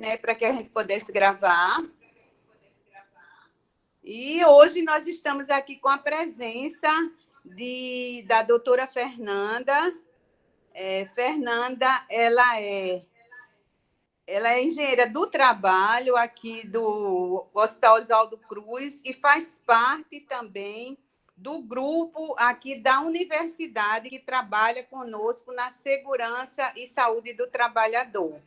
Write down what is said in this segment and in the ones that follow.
né, para que a gente pudesse gravar. E hoje nós estamos aqui com a presença da doutora Fernanda. Fernanda, ela é engenheira do trabalho aqui do Hospital Oswaldo Cruz e faz parte também do grupo aqui da universidade que trabalha conosco na segurança e saúde do trabalhador.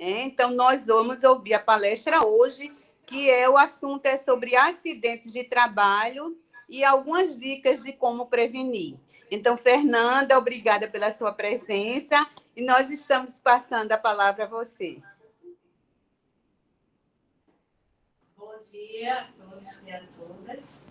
Então, nós vamos ouvir a palestra hoje, que o assunto é sobre acidentes de trabalho e algumas dicas de como prevenir. Então, Fernanda, obrigada pela sua presença e nós estamos passando a palavra a você. Bom dia a todos e a todas.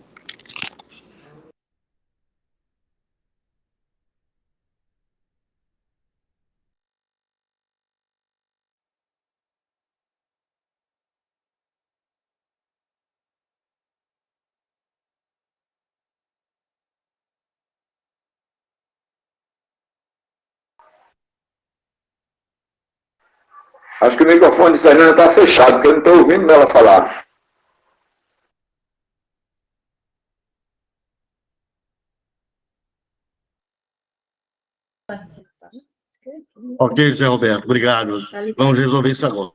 Acho que o microfone de Fernanda está fechado, porque eu não estou ouvindo ela falar. Ok, Zé Roberto, obrigado. Vamos resolver isso agora.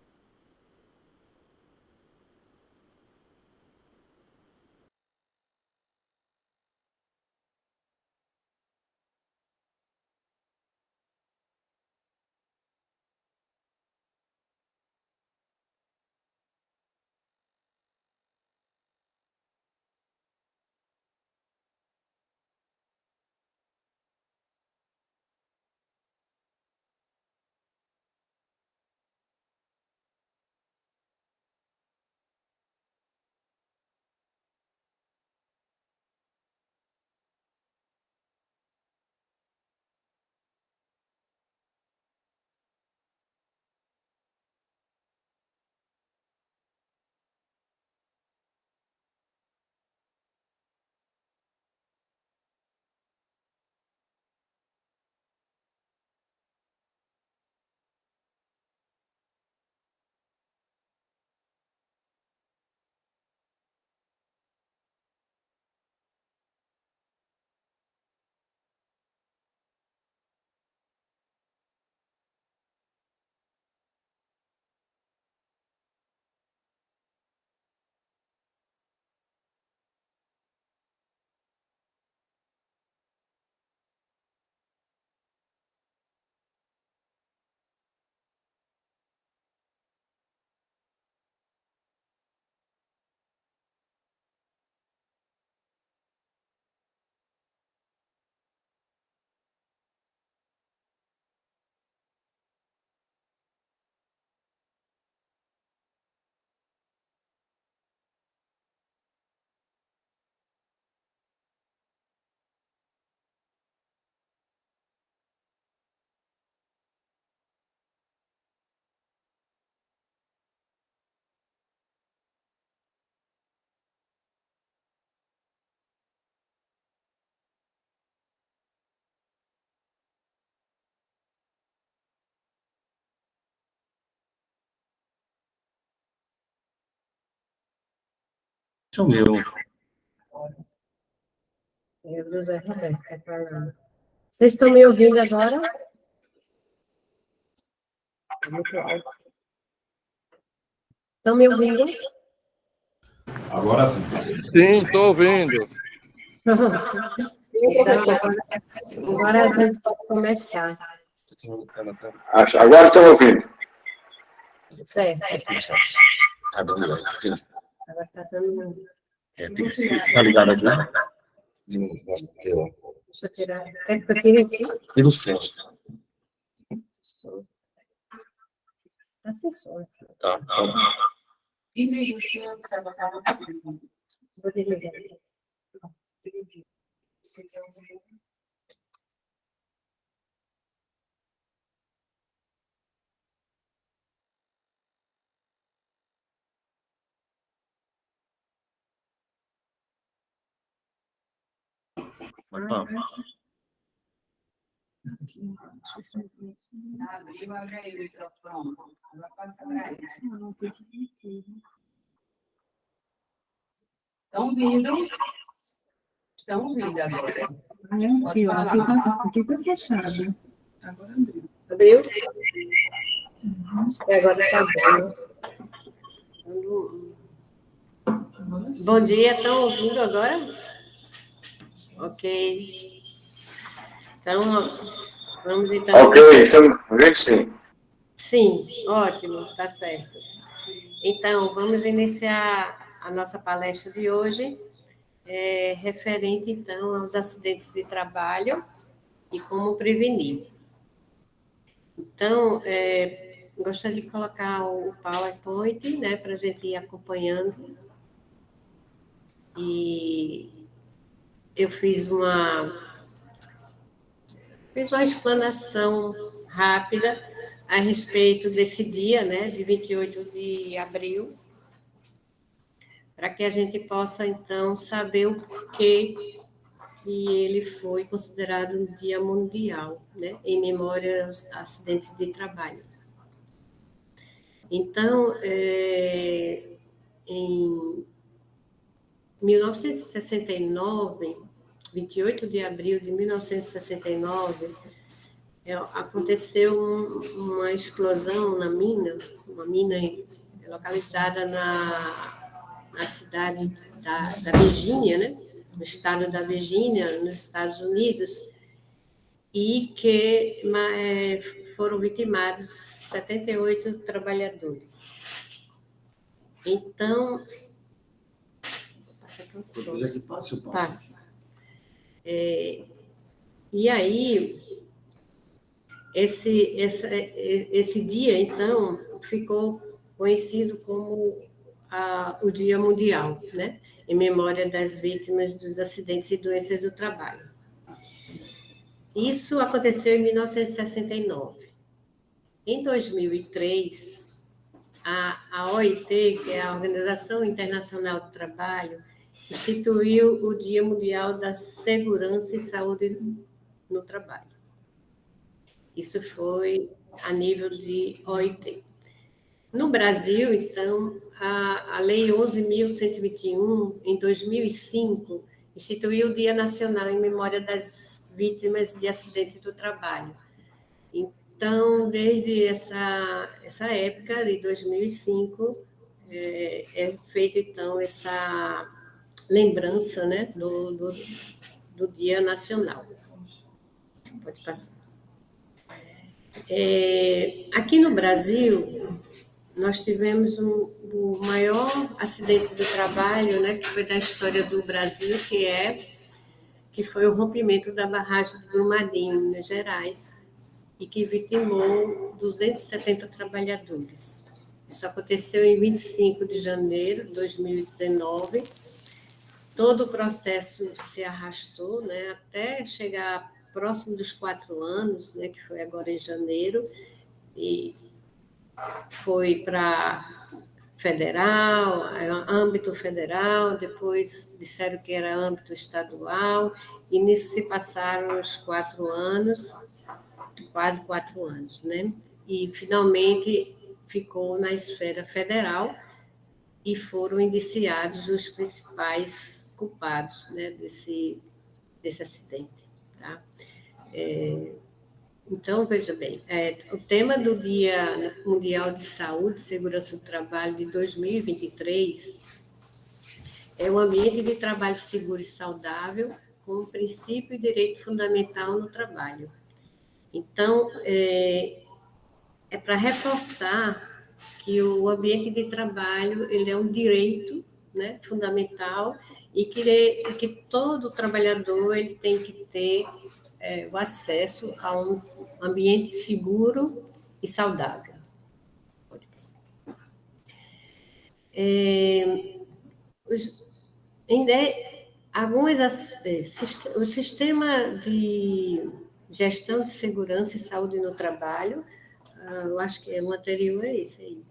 Sou meu. Eu, José Roberto, está falando. Vocês estão me ouvindo agora? É muito alto. Estão me ouvindo? Agora sim. Sim, estou ouvindo. Agora a gente pode começar. Agora estão ouvindo. Certo. Agora Agora está dando. está ligado aqui? Deixa eu tirar. É que eu tirei aqui? Tira o som. Está sem som. Tá. Vou desligar. Abre aí o microfone. Ela passa para ele. Estão ouvindo? Estão ouvindo agora. Aqui, ó, aqui tá fechado. Agora abriu. Abriu? E agora está bom. Bom dia, estão ouvindo agora? Ok. Então, vamos então... Ok, estamos vendo sim. Sim, ótimo, tá certo. Então, vamos iniciar a nossa palestra de hoje, referente, então, aos acidentes de trabalho e como prevenir. Então, gostaria de colocar o PowerPoint, né, para a gente ir acompanhando. E eu fiz uma explanação rápida a respeito desse dia, né, de 28 de abril, para que a gente possa, então, saber o porquê que ele foi considerado um dia mundial, né, em memória aos acidentes de trabalho. Então, em 1969, 28 de abril de 1969, aconteceu uma explosão na mina, uma mina localizada na cidade da Virgínia, né? No estado da Virgínia, nos Estados Unidos, e que foram vitimados 78 trabalhadores. Então, passa. E aí, esse dia, então, ficou conhecido como o Dia Mundial, né? Em memória das vítimas dos acidentes e doenças do trabalho. Isso aconteceu em 1969. Em 2003, a OIT, que é a Organização Internacional do Trabalho, instituiu o Dia Mundial da Segurança e Saúde no Trabalho. Isso foi a nível de OIT. No Brasil, então, a Lei 11.121, em 2005, instituiu o Dia Nacional em memória das vítimas de acidentes do trabalho. Então, desde essa época, de 2005, é feita, então, essa lembrança, né, do Dia Nacional. Pode passar. Aqui no Brasil, nós tivemos o maior acidente do trabalho, né, que foi da história do Brasil, que foi o rompimento da barragem de Brumadinho, em Minas Gerais, e que vitimou 270 trabalhadores. Isso aconteceu em 25 de janeiro de 2019. Todo o processo se arrastou, né, até chegar próximo dos 4 anos, né, que foi agora em janeiro, e foi para federal, âmbito federal, depois disseram que era âmbito estadual, e nisso se passaram os 4 anos, quase 4 anos, né? E finalmente ficou na esfera federal e foram indiciados os principais culpados, né, desse acidente, tá? Então, veja bem, o tema do Dia Mundial de Saúde e Segurança do Trabalho de 2023 é um ambiente de trabalho seguro e saudável como princípio e direito fundamental no trabalho. Então, é para reforçar que o ambiente de trabalho ele é um direito, né, fundamental e que todo trabalhador ele tem que ter o acesso a um ambiente seguro e saudável. Pode passar. O sistema de gestão de segurança e saúde no trabalho, eu acho que o anterior é esse aí.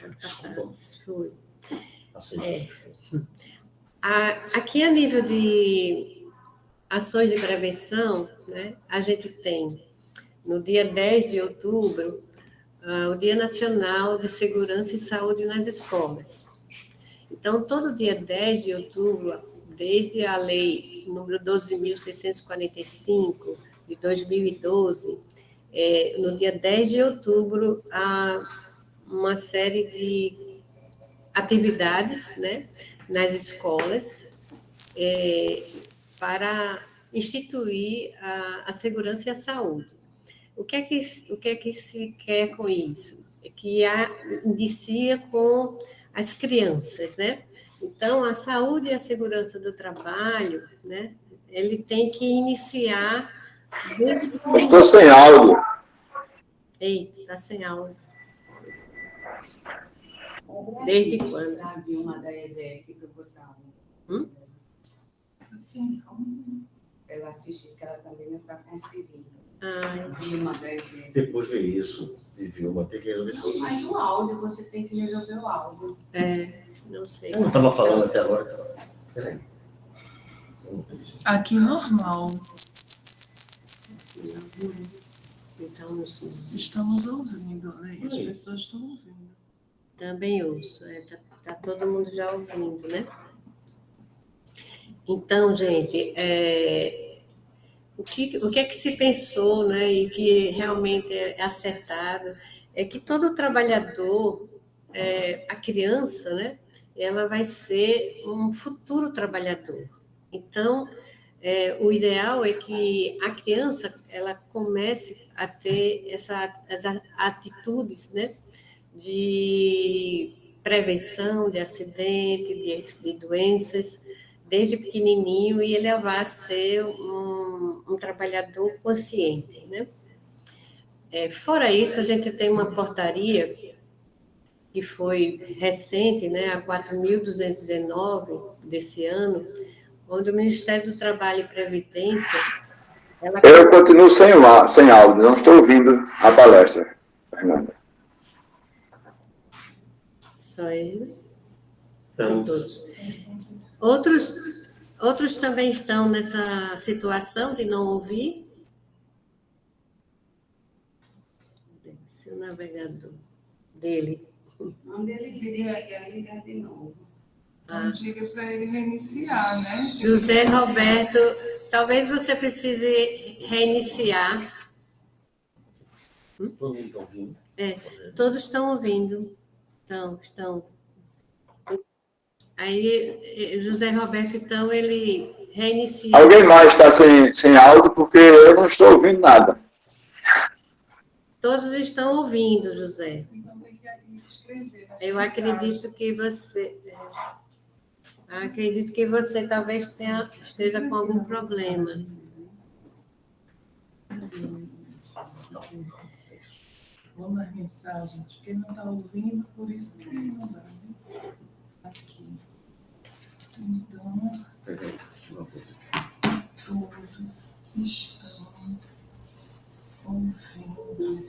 Pode passar. Foi. Aqui, a nível de ações de prevenção, né, a gente tem no dia 10 de outubro, o Dia Nacional de Segurança e Saúde nas Escolas. Então, todo dia 10 de outubro, desde a lei número 12.645, de 2012, no dia 10 de outubro, há uma série de atividades, né, nas escolas, para instituir a segurança e a saúde. O que é que se quer com isso? É que inicia com as crianças, né? Então, a saúde e a segurança do trabalho, né? Ele tem que iniciar desde que... Eu estou sem áudio. Eita, está sem áudio. Desde quando? A Vilma da ESEF do Botão. Assim, Ela assiste, que ela também não está conseguindo. Ah, Vilma da ESEF. Depois vê isso e Vilma, tem que resolver isso. Mas o áudio, você tem que resolver o áudio. não sei. Eu não estava falando até agora. Peraí. aqui normal. Então, Estamos ouvindo, né? As pessoas estão ouvindo. também ouço. Tá todo mundo já ouvindo, né? Então, gente, o que é que se pensou, né, e que realmente é acertado, é que todo trabalhador, a criança, né, ela vai ser um futuro trabalhador. Então, o ideal é que a criança ela comece a ter essas atitudes, né, de prevenção de acidente, de doenças, desde pequenininho, e ele vai ser um trabalhador consciente, né? Fora isso, a gente tem uma portaria que foi recente, né, a 4.219 desse ano, onde o Ministério do Trabalho e Previdência... Eu continuo sem áudio, não estou ouvindo a palestra, Fernanda. Só ele? Não, todos. Outros também estão nessa situação de não ouvir? Deve ser o navegador dele. Onde ele diria ligar de novo. Então, diga para ele reiniciar, né? José Roberto, talvez você precise reiniciar. Todo mundo está ouvindo? Todos estão ouvindo. Estão. Aí, José Roberto, então, ele reinicia. Alguém mais está sem áudio, porque eu não estou ouvindo nada. Todos estão ouvindo, José. Então, tem que escrever. Eu acredito que você talvez esteja com algum problema. Vamos nas mensagens, porque ele não está ouvindo, por isso que não dá, né? Aqui. Então, todos estão ouvindo.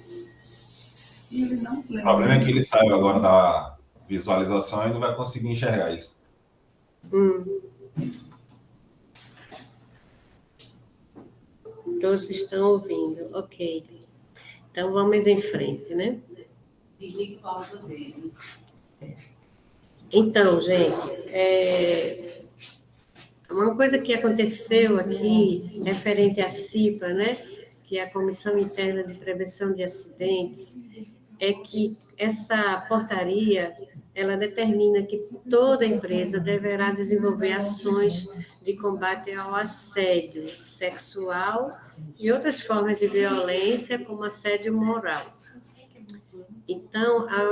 E ele não lembra. O problema é que ele saiu agora da visualização e não vai conseguir enxergar isso. Todos estão ouvindo, ok. Então, vamos em frente, né? Desliga o áudio dele. Então, gente, uma coisa que aconteceu aqui, referente à CIPA, né, que é a Comissão Interna de Prevenção de Acidentes, é que essa portaria, ela determina que toda empresa deverá desenvolver ações de combate ao assédio sexual e outras formas de violência, como assédio moral. Então, há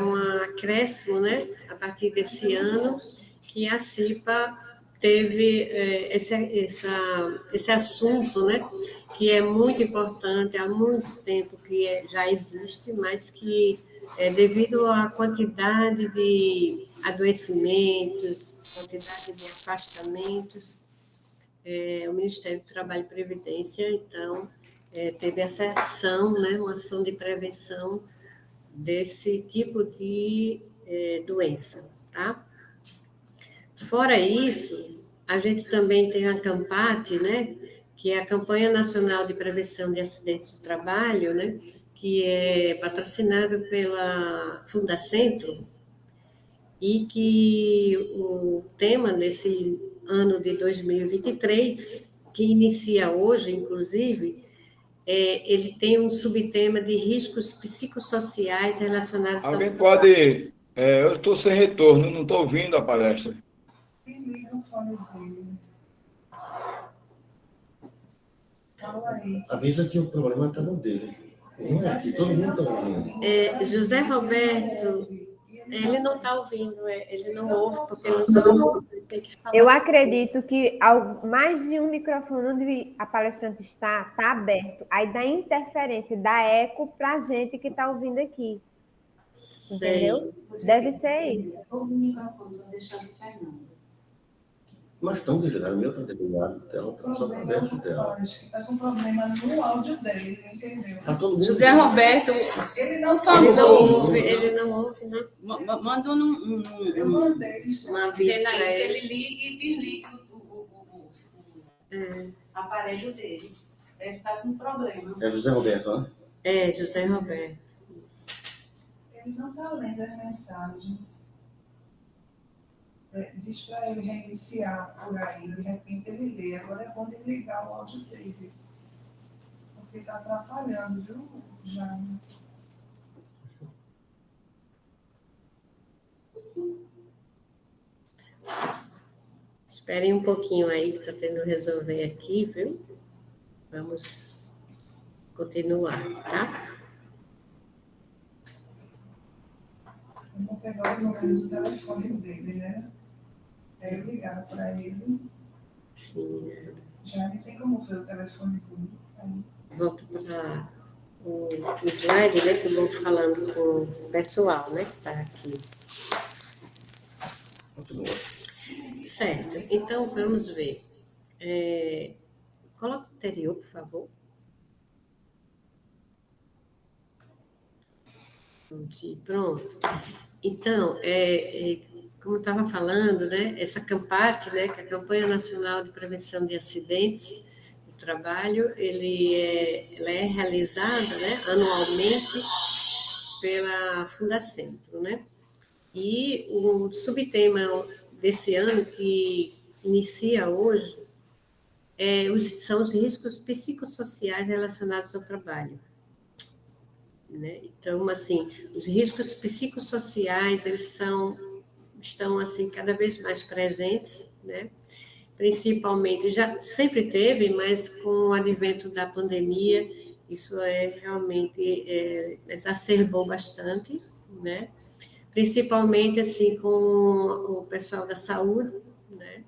um acréscimo, né, a partir desse ano, que a CIPA teve esse assunto, né, que é muito importante, há muito tempo que já existe, mas que, devido à quantidade de adoecimentos, quantidade de afastamentos, o Ministério do Trabalho e Previdência, então, teve essa ação, né, uma ação de prevenção desse tipo de doença, tá? Fora isso, a gente também tem a CAMPAT, né, que é a Campanha Nacional de Prevenção de Acidentes do Trabalho, né, que é patrocinado pela Fundacentro, e que o tema desse ano de 2023, que inicia hoje, inclusive, ele tem um subtema de riscos psicossociais relacionados ao... Alguém pode. Eu estou sem retorno, não estou ouvindo a palestra. E liga o fone dele. Fala aí. Avisa que o problema está no dele. Não é aqui, todo mundo está ouvindo. José Roberto, ele não está ouvindo, ele não ouve, porque ele não tem que falar. Eu acredito que mais de um microfone onde a palestrante está aberto. Aí dá interferência, dá eco para a gente que está ouvindo aqui. Entendeu? Deve ser isso. Todo o microfone, só deixar o Fernando. Mas estão desligados, o meu está desligado, o tela está só aberto o tela. Acho que está com problema no áudio dele, entendeu? Está todo mundo. José Roberto, Ele não por favor, Ele não ouve, né? manda Eu mandei. Uma vez dizendo aí para que ele. ele ligue e desligue o aparelho dele. Deve estar com problema. É José Roberto, né? José Roberto. Ele não está lendo as mensagens. Diz para ele reiniciar por aí, de repente ele lê. Agora é bom ele ligar o áudio dele. Porque está atrapalhando, viu, Jaime? Esperem um pouquinho aí, que está tendo resolver aqui, viu? Vamos continuar, tá? Vamos pegar o número do telefone dele, né? Aí eu ligar para ele. Sim. Já não tem como ver o telefone dele. Aí. Volto para o slide, né? Que eu vou falando com o pessoal, né? Que está aqui. Certo. Então, vamos ver. Coloca o anterior, por favor. Pronto. Então, como eu estava falando, né, essa CAMPAT, né, que é a Campanha Nacional de Prevenção de Acidentes do Trabalho, ela é realizada, né, anualmente pela Fundacentro, né? E o subtema desse ano, que inicia hoje, são os riscos psicossociais relacionados ao trabalho. Né? Então, assim, os riscos psicossociais, eles estão, assim, cada vez mais presentes, né? Principalmente, já sempre teve, mas com o advento da pandemia, isso realmente exacerbou bastante, né? Principalmente, assim, com o pessoal da saúde, né?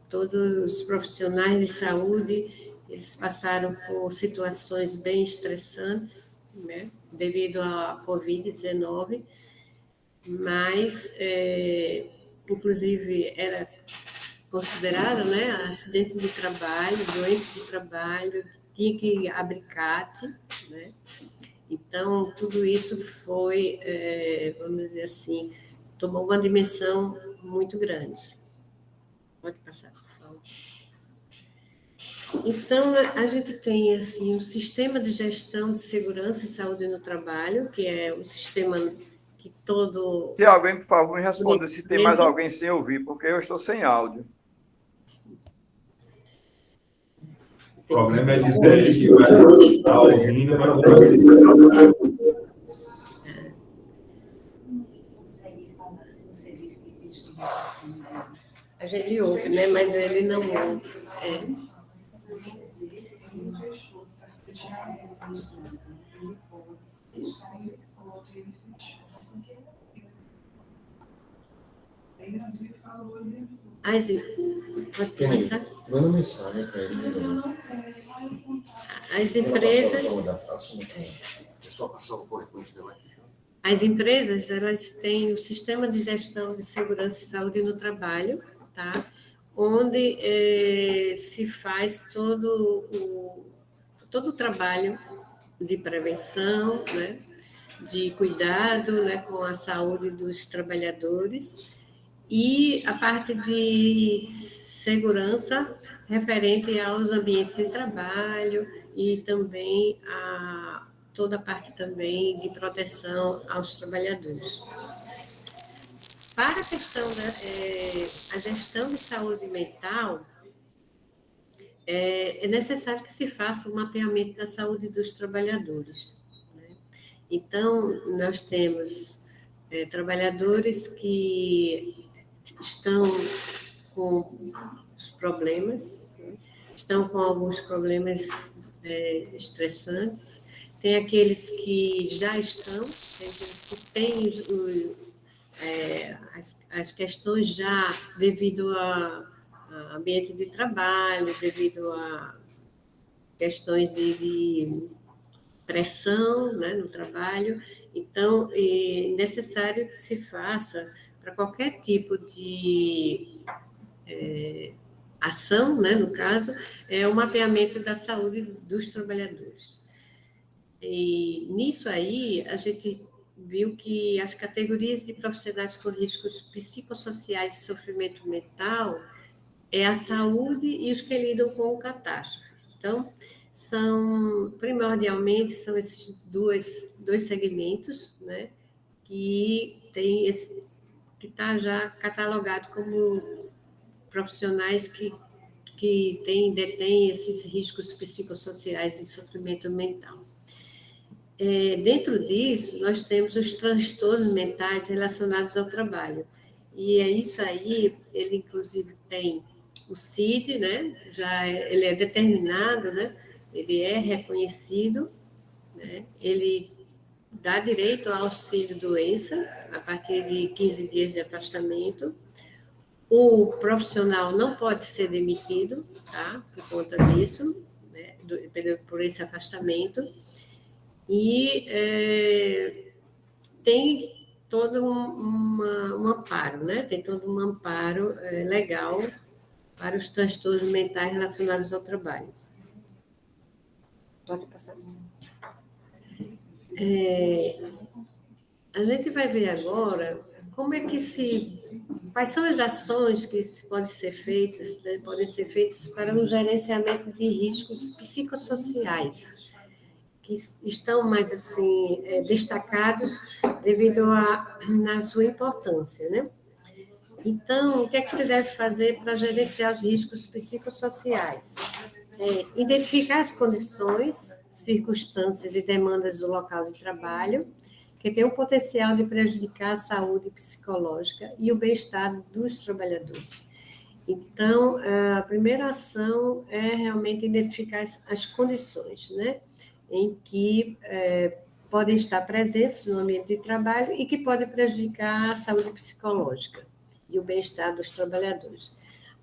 Todos os profissionais de saúde, eles passaram por situações bem estressantes, né, devido à Covid-19, mas, inclusive, era considerada, né, acidente de trabalho, doença de trabalho, tinha que abrir CAT, né? Então, tudo isso foi, vamos dizer assim, tomou uma dimensão muito grande. Pode passar, por favor. Então, a gente tem, assim, um sistema de gestão de segurança e saúde no trabalho, que é o sistema que todo... Se alguém, por favor, me responda se tem mais alguém sem ouvir, porque eu estou sem áudio. O problema é dizer que vai estar ouvindo, mas não está ouvindo. A gente ouve, né? Mas ele não ouve. Pode começar? Manda mensagem para ele. As empresas... Só passar o PowerPoint dela aqui. As empresas, elas têm o sistema de gestão de segurança e saúde no trabalho, tá? Onde se faz todo o trabalho de prevenção, né? De cuidado, né? Com a saúde dos trabalhadores, e a parte de segurança referente aos ambientes de trabalho e também a toda a parte também de proteção aos trabalhadores. Para a questão a gestão de saúde mental, é necessário que se faça um mapeamento da saúde dos trabalhadores, né? Então, nós temos trabalhadores que estão com os problemas, né? Estão com alguns problemas estressantes, tem aqueles que já estão, tem aqueles que têm as questões já devido a ambiente de trabalho, devido a questões de pressão, né, no trabalho. Então, é necessário que se faça, para qualquer tipo de ação, né, no caso, o mapeamento da saúde dos trabalhadores. E nisso aí, a gente viu que as categorias de profissionais com riscos psicossociais e sofrimento mental é a saúde e os que lidam com catástrofes. Então, primordialmente, são esses dois segmentos, né, que está já catalogado como profissionais que detêm esses riscos psicossociais e sofrimento mental. Dentro disso, nós temos os transtornos mentais relacionados ao trabalho. E é isso aí, ele inclusive tem o CID, né? Ele é determinado, né? Ele é reconhecido, né? Ele dá direito ao auxílio-doença a partir de 15 dias de afastamento. O profissional não pode ser demitido, tá? Por conta disso, né? Por esse afastamento. E tem todo um amparo, né? Tem todo um amparo legal para os transtornos mentais relacionados ao trabalho. Pode passar. A gente vai ver agora quais são as ações que podem ser feitas, né? Podem ser feitas para um gerenciamento de riscos psicossociais, que estão mais assim destacados devido na sua importância, né? Então, o que é que se deve fazer para gerenciar os riscos psicossociais? Identificar as condições, circunstâncias e demandas do local de trabalho que tem o potencial de prejudicar a saúde psicológica e o bem-estar dos trabalhadores. Então, a primeira ação é realmente identificar as condições, né, em que podem estar presentes no ambiente de trabalho e que podem prejudicar a saúde psicológica e o bem-estar dos trabalhadores.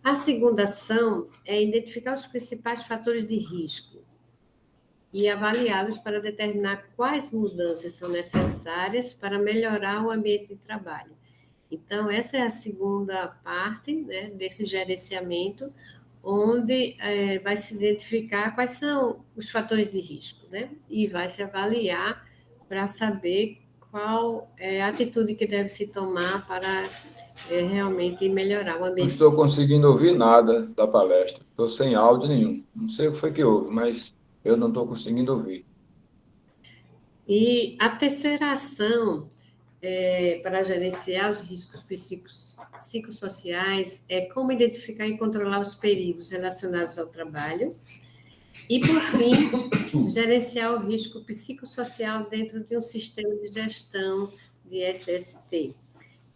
A segunda ação é identificar os principais fatores de risco e avaliá-los para determinar quais mudanças são necessárias para melhorar o ambiente de trabalho. Então, essa é a segunda parte, né, desse gerenciamento, onde vai se identificar quais são os fatores de risco, né, e vai se avaliar para saber qual é a atitude que deve se tomar para realmente melhorar o ambiente. Não estou conseguindo ouvir nada da palestra, estou sem áudio nenhum. Não sei o que foi que houve, mas eu não estou conseguindo ouvir. E a terceira ação para gerenciar os riscos psicossociais é como identificar e controlar os perigos relacionados ao trabalho. E, por fim, gerenciar o risco psicossocial dentro de um sistema de gestão de SST.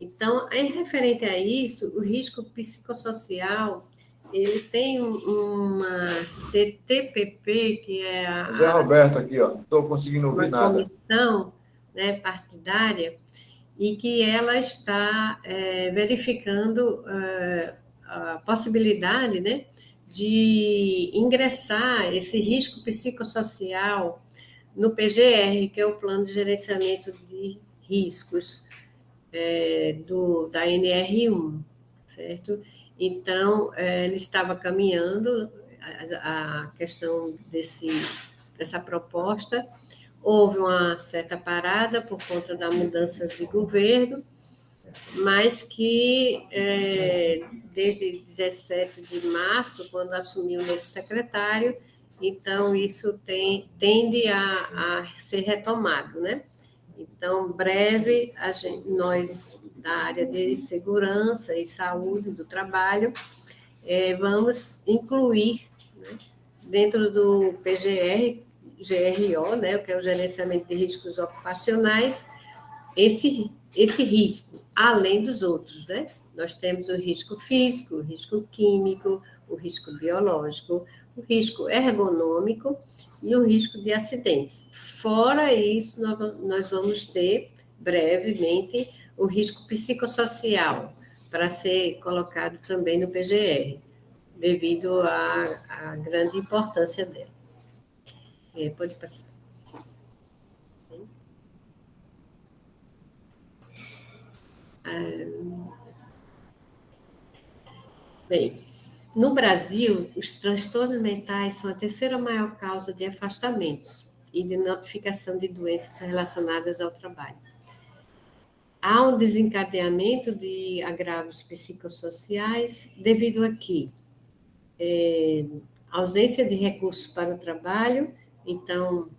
Então, em referente a isso, o risco psicossocial, ele tem uma CTPP, que é Zé Roberto aqui, ó, não estou conseguindo ouvir nada. Comissão, né, partidária, e que ela está verificando a possibilidade, né, de ingressar esse risco psicossocial no PGR, que é o Plano de Gerenciamento de Riscos da NR1, certo? Então, ele estava caminhando a questão dessa proposta. Houve uma certa parada por conta da mudança de governo, mas que desde 17 de março, quando assumiu o novo secretário, então isso tende a ser retomado, né? Então, breve, nós, da área de segurança e saúde do trabalho, vamos incluir, né, dentro do GRO, né, que é o Gerenciamento de Riscos Ocupacionais, esse risco, além dos outros, né? Nós temos o risco físico, o risco químico, o risco biológico, o risco ergonômico e o risco de acidentes. Fora isso, nós vamos ter, brevemente, o risco psicossocial, para ser colocado também no PGR, devido à grande importância dela. Pode passar. Bem, no Brasil, os transtornos mentais são a terceira maior causa de afastamentos e de notificação de doenças relacionadas ao trabalho. Há um desencadeamento de agravos psicossociais devido a que ausência de recursos para o trabalho. Então,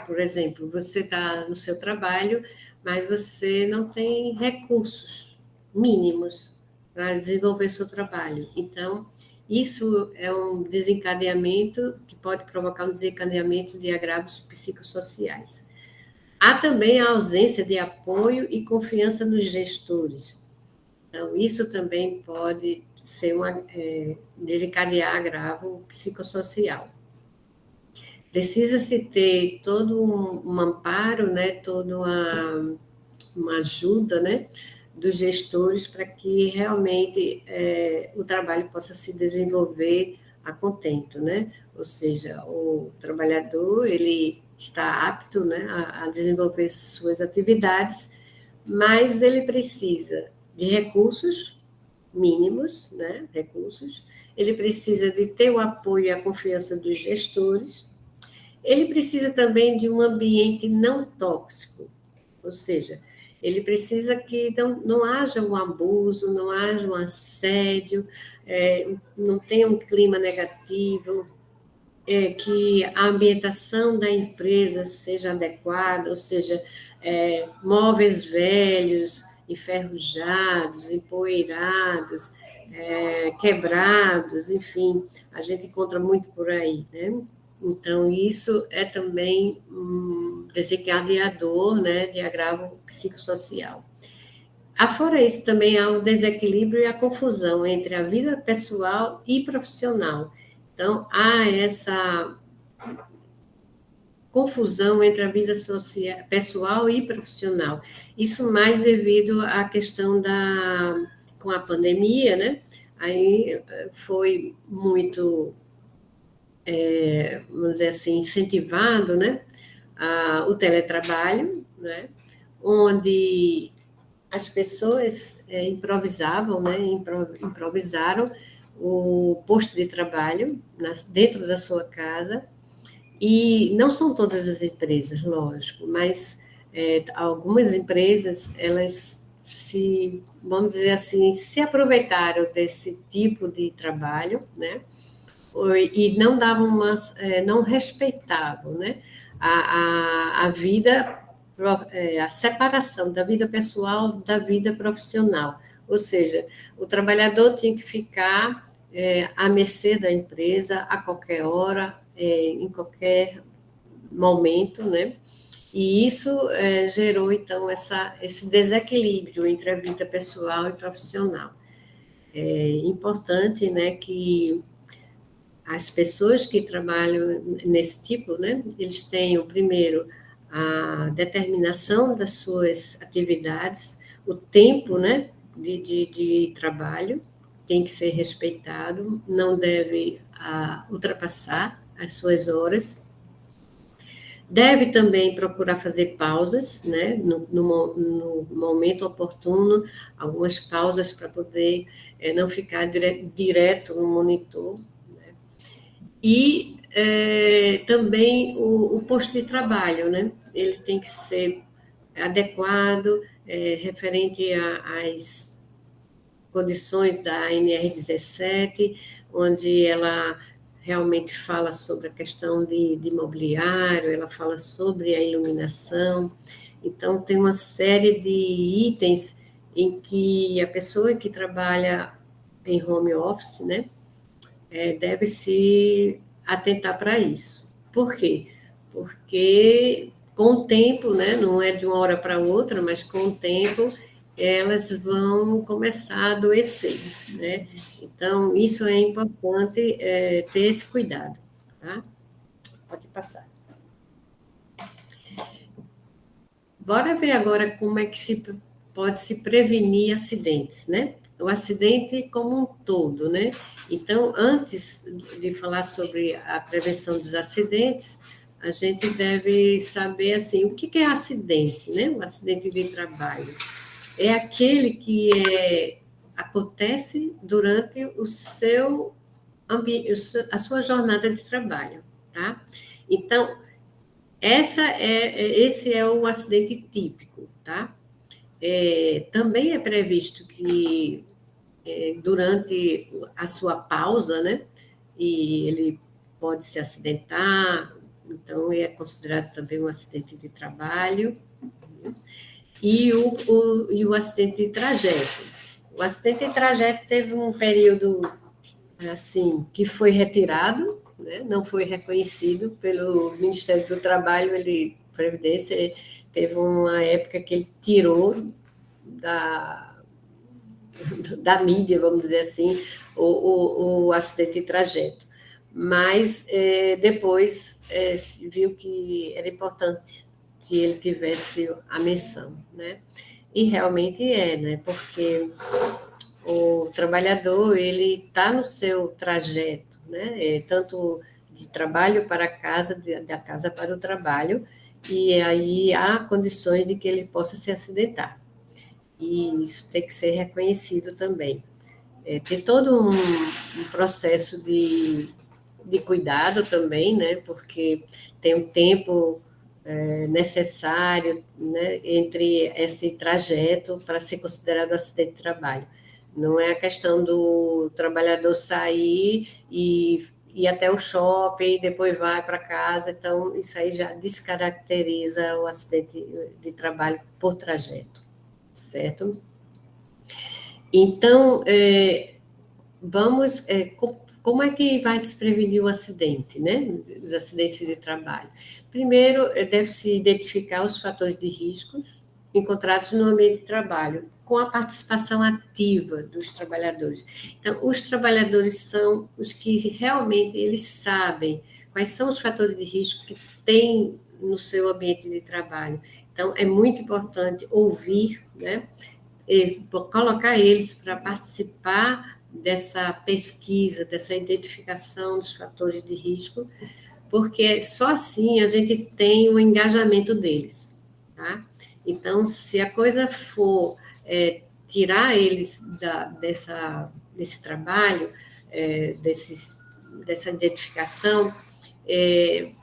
por exemplo, você está no seu trabalho, mas você não tem recursos mínimos para desenvolver seu trabalho. Então, isso é um desencadeamento que pode provocar um desencadeamento de agravos psicossociais. Há também a ausência de apoio e confiança nos gestores. Então, isso também pode ser desencadear agravo psicossocial. Precisa-se ter todo um amparo, né, toda uma ajuda, né, dos gestores para que realmente o trabalho possa se desenvolver a contento, né? Ou seja, o trabalhador ele está apto, né, a desenvolver suas atividades, mas ele precisa de recursos mínimos, né, ele precisa de ter o apoio e a confiança dos gestores, ele precisa também de um ambiente não tóxico, ou seja, ele precisa que não haja um abuso, não haja um assédio, não tenha um clima negativo, que a ambientação da empresa seja adequada, ou seja, móveis velhos, enferrujados, empoeirados, quebrados, enfim, a gente encontra muito por aí, né? Então, isso é também um desencadeador, né, de agravo psicossocial. Afora isso, também há o desequilíbrio e a confusão entre a vida pessoal e profissional. Então, há essa confusão entre a vida pessoal e profissional. Isso mais devido à questão com a pandemia, né? Aí foi muito, vamos dizer assim, incentivado, né? O teletrabalho, né? Onde as pessoas improvisavam, né? Improvisaram o posto de trabalho dentro da sua casa, e não são todas as empresas, lógico, mas algumas empresas, elas vamos dizer assim, se aproveitaram desse tipo de trabalho, né, e não davam não respeitavam, né, a vida, a separação da vida pessoal da vida profissional, ou seja, o trabalhador tinha que ficar à mercê da empresa a qualquer hora, em qualquer momento, né? E isso gerou, então, esse desequilíbrio entre a vida pessoal e profissional. É importante, né, que as pessoas que trabalham nesse tipo, né, eles tenham, primeiro, a determinação das suas atividades, o tempo, né, de trabalho tem que ser respeitado, não deve ultrapassar as suas horas. Deve também procurar fazer pausas, né, no momento oportuno, algumas pausas para poder não ficar direto no monitor, né. E também o posto de trabalho, né, ele tem que ser adequado, referente às condições da NR17, onde ela realmente fala sobre a questão de mobiliário, ela fala sobre a iluminação. Então, tem uma série de itens em que a pessoa que trabalha em home office, né, deve se atentar para isso. Por quê? Porque com o tempo, né, não é de uma hora para outra, mas com o tempo elas vão começar a adoecer, né? Então, isso é importante ter esse cuidado, tá? Pode passar. Bora ver agora como é que pode se prevenir acidentes, né? O acidente como um todo, né? Então, antes de falar sobre a prevenção dos acidentes, a gente deve saber, assim, o que é acidente, né? O acidente de trabalho. É aquele que acontece durante a sua jornada de trabalho, tá? Então, esse é o acidente típico, tá? Também é previsto que durante a sua pausa, né? E ele pode se acidentar, então é considerado também um acidente de trabalho. E o acidente de trajeto. O acidente de trajeto teve um período, assim, que foi retirado, né? Não foi reconhecido pelo Ministério do Trabalho, Previdência, teve uma época que ele tirou da mídia, vamos dizer assim, o acidente de trajeto. Mas depois se viu que era importante que ele tivesse a menção, né? E realmente né? Porque o trabalhador, ele está no seu trajeto, né? Tanto de trabalho para casa, da casa para o trabalho, e aí há condições de que ele possa se acidentar. E isso tem que ser reconhecido também. Tem todo um processo de cuidado também, né? Porque tem um tempo necessário, né, entre esse trajeto para ser considerado acidente de trabalho. Não é a questão do trabalhador sair e ir até o shopping, depois vai para casa, então isso aí já descaracteriza o acidente de trabalho por trajeto, certo? Então, como é que vai se prevenir o acidente, né? Os acidentes de trabalho. Primeiro, deve-se identificar os fatores de riscos encontrados no ambiente de trabalho, com a participação ativa dos trabalhadores. Então, os trabalhadores são os que realmente eles sabem quais são os fatores de risco que tem no seu ambiente de trabalho. Então, é muito importante ouvir, né? Colocar eles para participar dessa pesquisa, dessa identificação dos fatores de risco, porque só assim a gente tem o engajamento deles, tá? Então, se a coisa for tirar eles desse trabalho, dessa identificação,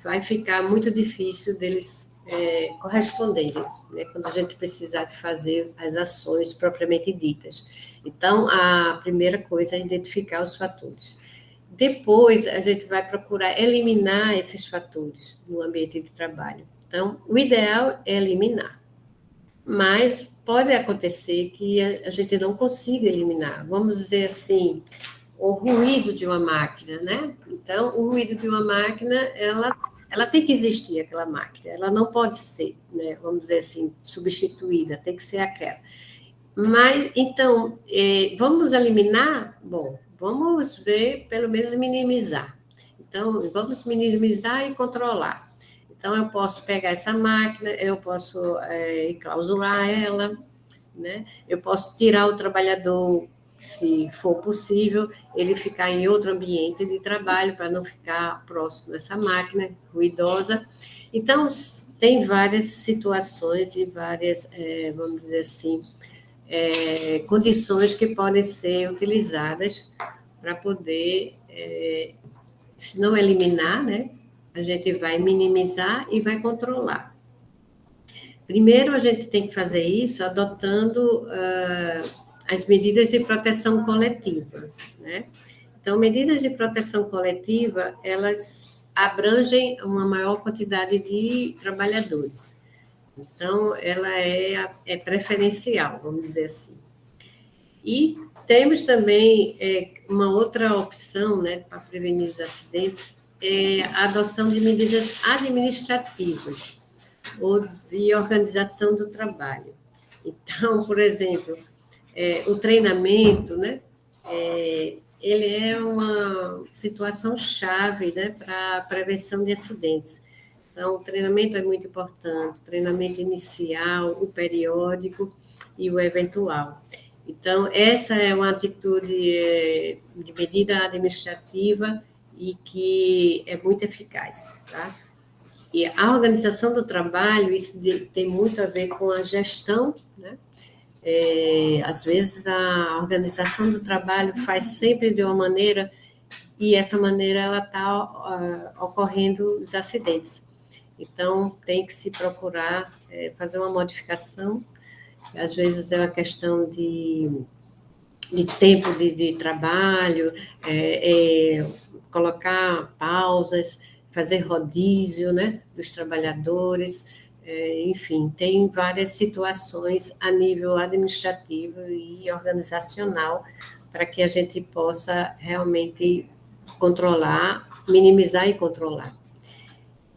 vai ficar muito difícil deles corresponderem, né, quando a gente precisar de fazer as ações propriamente ditas. Então, a primeira coisa é identificar os fatores. Depois, a gente vai procurar eliminar esses fatores no ambiente de trabalho. Então, o ideal é eliminar. Mas pode acontecer que a gente não consiga eliminar. Vamos dizer assim, o ruído de uma máquina, né? Então, o ruído de uma máquina, ela tem que existir, aquela máquina. Ela não pode ser, né, vamos dizer assim, substituída, tem que ser aquela. Mas, então, vamos eliminar? Bom, vamos ver, pelo menos minimizar. Então, vamos minimizar e controlar. Então, eu posso pegar essa máquina, eu posso enclausurar ela, né? Eu posso tirar o trabalhador, se for possível, ele ficar em outro ambiente de trabalho para não ficar próximo dessa máquina ruidosa. Então, tem várias situações e várias, vamos dizer assim, condições que podem ser utilizadas para poder, se não eliminar, né, a gente vai minimizar e vai controlar. Primeiro, a gente tem que fazer isso adotando as medidas de proteção coletiva, né? Então, medidas de proteção coletiva, elas abrangem uma maior quantidade de trabalhadores. Então, ela é preferencial, vamos dizer assim. E temos também uma outra opção, né, para prevenir os acidentes, é a adoção de medidas administrativas ou de organização do trabalho. Então, por exemplo, o treinamento, né, ele é uma situação chave, né, para a prevenção de acidentes. Então, o treinamento é muito importante, o treinamento inicial, o periódico e o eventual. Então, essa é uma atitude de medida administrativa e que é muito eficaz, tá? E a organização do trabalho, isso tem muito a ver com a gestão, né? Às vezes, a organização do trabalho faz sempre de uma maneira, e essa maneira ela está ocorrendo os acidentes. Então, tem que se procurar fazer uma modificação. Às vezes é uma questão de tempo de trabalho, colocar pausas, fazer rodízio, né, dos trabalhadores, enfim, tem várias situações a nível administrativo e organizacional para que a gente possa realmente controlar, minimizar e controlar.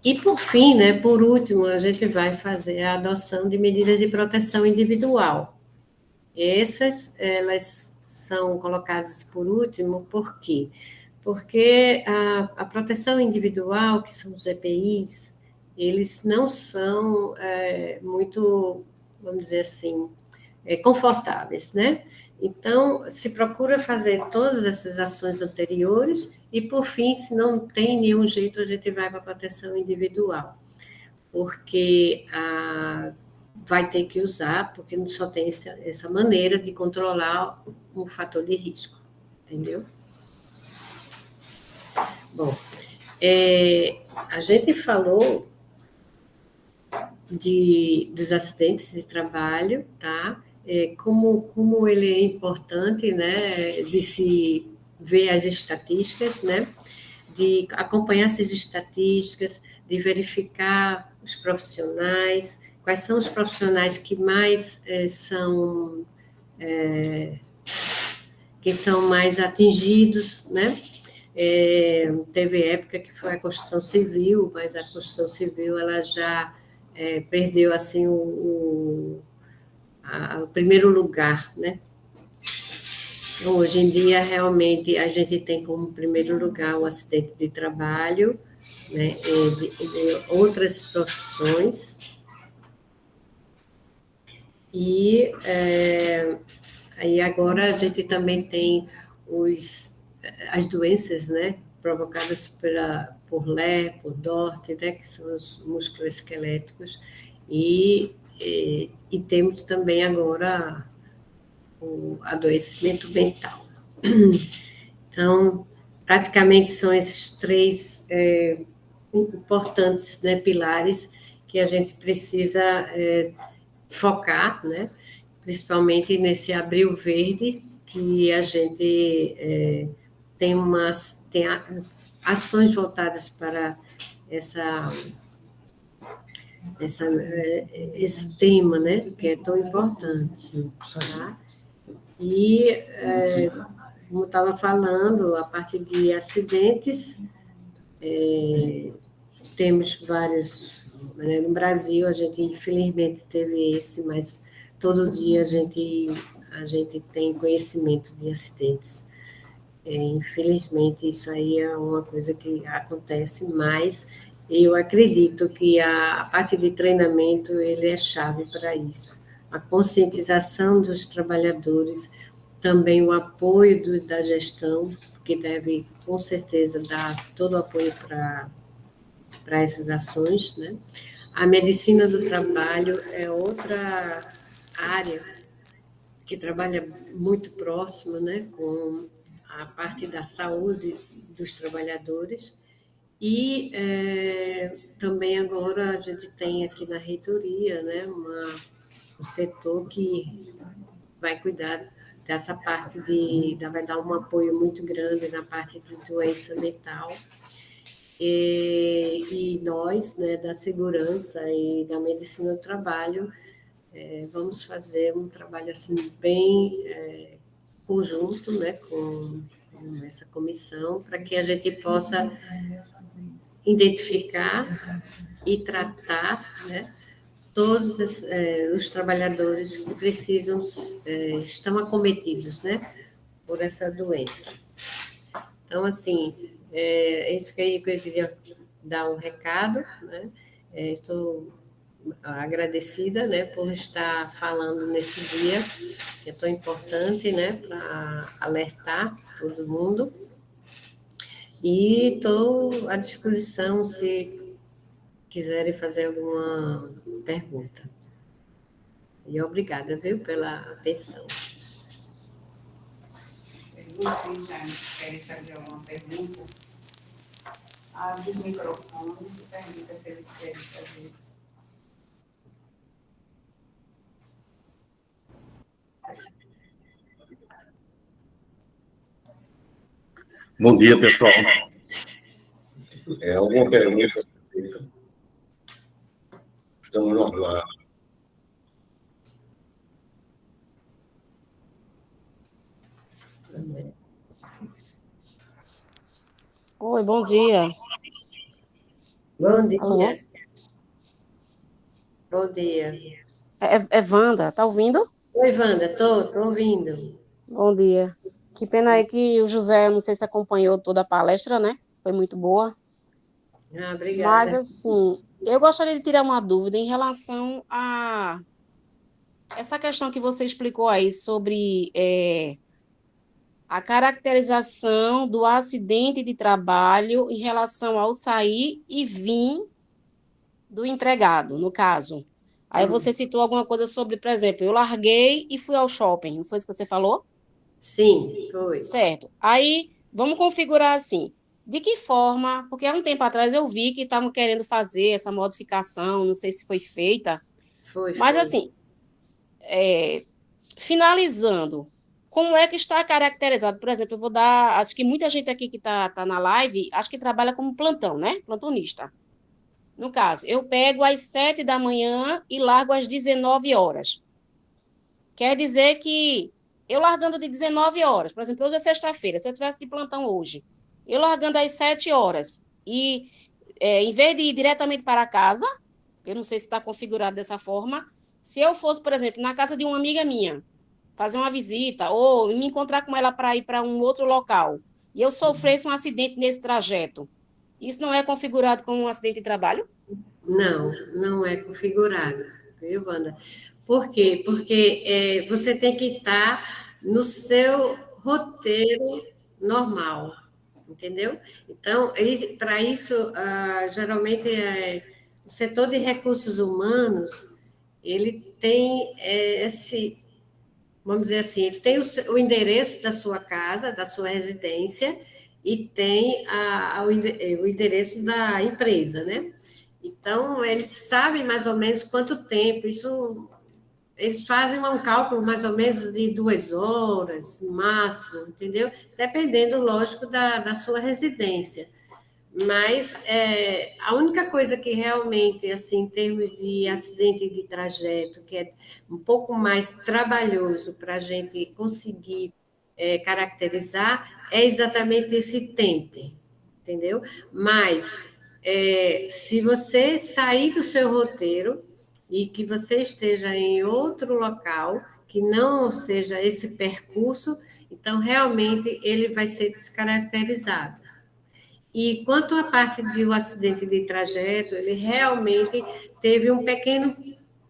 E, por fim, né, por último, a gente vai fazer a adoção de medidas de proteção individual. Essas, elas são colocadas por último, por quê? Porque a proteção individual, que são os EPIs, eles não são muito, vamos dizer assim, confortáveis, né? Então, se procura fazer todas essas ações anteriores e, por fim, se não tem nenhum jeito, a gente vai para a proteção individual, porque vai ter que usar, porque só tem essa maneira de controlar um fator de risco, entendeu? Bom, a gente falou dos acidentes de trabalho, tá? Como ele é importante, né, de se ver as estatísticas, né, de acompanhar essas estatísticas, de verificar os profissionais, quais são os profissionais que mais que são mais atingidos, né? Teve época que foi a construção civil, mas a construção civil ela já perdeu assim o primeiro lugar, né? Então, hoje em dia, realmente, a gente tem como primeiro lugar o acidente de trabalho, né, de outras profissões, e aí agora a gente também tem as doenças, né, provocadas por LER, por DORT, né, que são os musculoesqueléticos, e temos também agora o adoecimento mental. Então, praticamente são esses três importantes, né, pilares que a gente precisa focar, né, principalmente nesse abril verde, que a gente tem ações voltadas para esse tema, né, que é tão importante, tá? E, como eu estava falando, a partir de acidentes, temos vários, né, no Brasil, a gente infelizmente teve esse, mas todo dia a gente tem conhecimento de acidentes. Infelizmente, isso aí é uma coisa que acontece, mas eu acredito que a parte de treinamento ele é chave para isso. A conscientização dos trabalhadores, também o apoio da gestão, que deve, com certeza, dar todo o apoio para essas ações, né? A medicina do trabalho é outra área que trabalha muito próxima, né, com a parte da saúde dos trabalhadores, E também agora a gente tem aqui na reitoria, né, um setor que vai cuidar dessa parte vai dar um apoio muito grande na parte de doença mental. E nós, né, da segurança e da medicina do trabalho, vamos fazer um trabalho assim bem conjunto, né, com essa comissão, para que a gente possa identificar e tratar, né, todos os trabalhadores que precisam, estão acometidos, né, por essa doença. Então, assim, é isso que eu queria dar um recado, né? Estou agradecida, né, por estar falando nesse dia, que é tão importante, né, para alertar todo mundo. E estou à disposição se quiserem fazer alguma pergunta. E obrigada, viu, pela atenção. Querem fazer alguma pergunta? Abre os microfones e pergunta se eles querem fazer. Bom dia, pessoal. Alguma pergunta? Estamos no ar. Oi, bom dia. Bom dia. Alô? Bom dia. É Wanda, tá ouvindo? Oi, Wanda, tô ouvindo. Bom dia. Que pena aí que o José, não sei se acompanhou toda a palestra, né? Foi muito boa. Ah, obrigada. Mas, assim, eu gostaria de tirar uma dúvida em relação a essa questão que você explicou aí sobre a caracterização do acidente de trabalho em relação ao sair e vir do empregado, no caso. Aí você citou alguma coisa sobre, por exemplo, eu larguei e fui ao shopping, não foi isso que você falou? Sim, foi. Certo. Aí, vamos configurar assim. De que forma, porque há um tempo atrás eu vi que estavam querendo fazer essa modificação, não sei se foi feita, mas Foi. assim, finalizando, como é que está caracterizado? Por exemplo, eu vou dar, acho que muita gente aqui que está na live, acho que trabalha como plantão, né? Plantonista. No caso, eu pego às 7 da manhã e largo às 19 horas. Quer dizer que eu largando de 19 horas, por exemplo, hoje é sexta-feira, se eu tivesse de plantão hoje, eu largando às 7 horas e, em vez de ir diretamente para casa, eu não sei se está configurado dessa forma, se eu fosse, por exemplo, na casa de uma amiga minha, fazer uma visita ou me encontrar com ela para ir para um outro local, e eu sofresse um acidente nesse trajeto, isso não é configurado como um acidente de trabalho? Não é configurado, viu, Wanda? Por quê? Porque você tem que estar no seu roteiro normal, entendeu? Então, para isso, geralmente, o setor de recursos humanos, ele tem vamos dizer assim, ele tem o endereço da sua casa, da sua residência, e tem o endereço da empresa, né? Então, eles sabem mais ou menos quanto tempo, eles fazem um cálculo mais ou menos de 2 horas, no máximo, entendeu? Dependendo, lógico, da sua residência. Mas a única coisa que realmente, assim, em termos de acidente de trajeto, que é um pouco mais trabalhoso para a gente conseguir caracterizar, é exatamente esse tempo, entendeu? Mas se você sair do seu roteiro e que você esteja em outro local, que não seja esse percurso, então realmente ele vai ser descaracterizado. E quanto à parte do acidente de trajeto, ele realmente teve um pequeno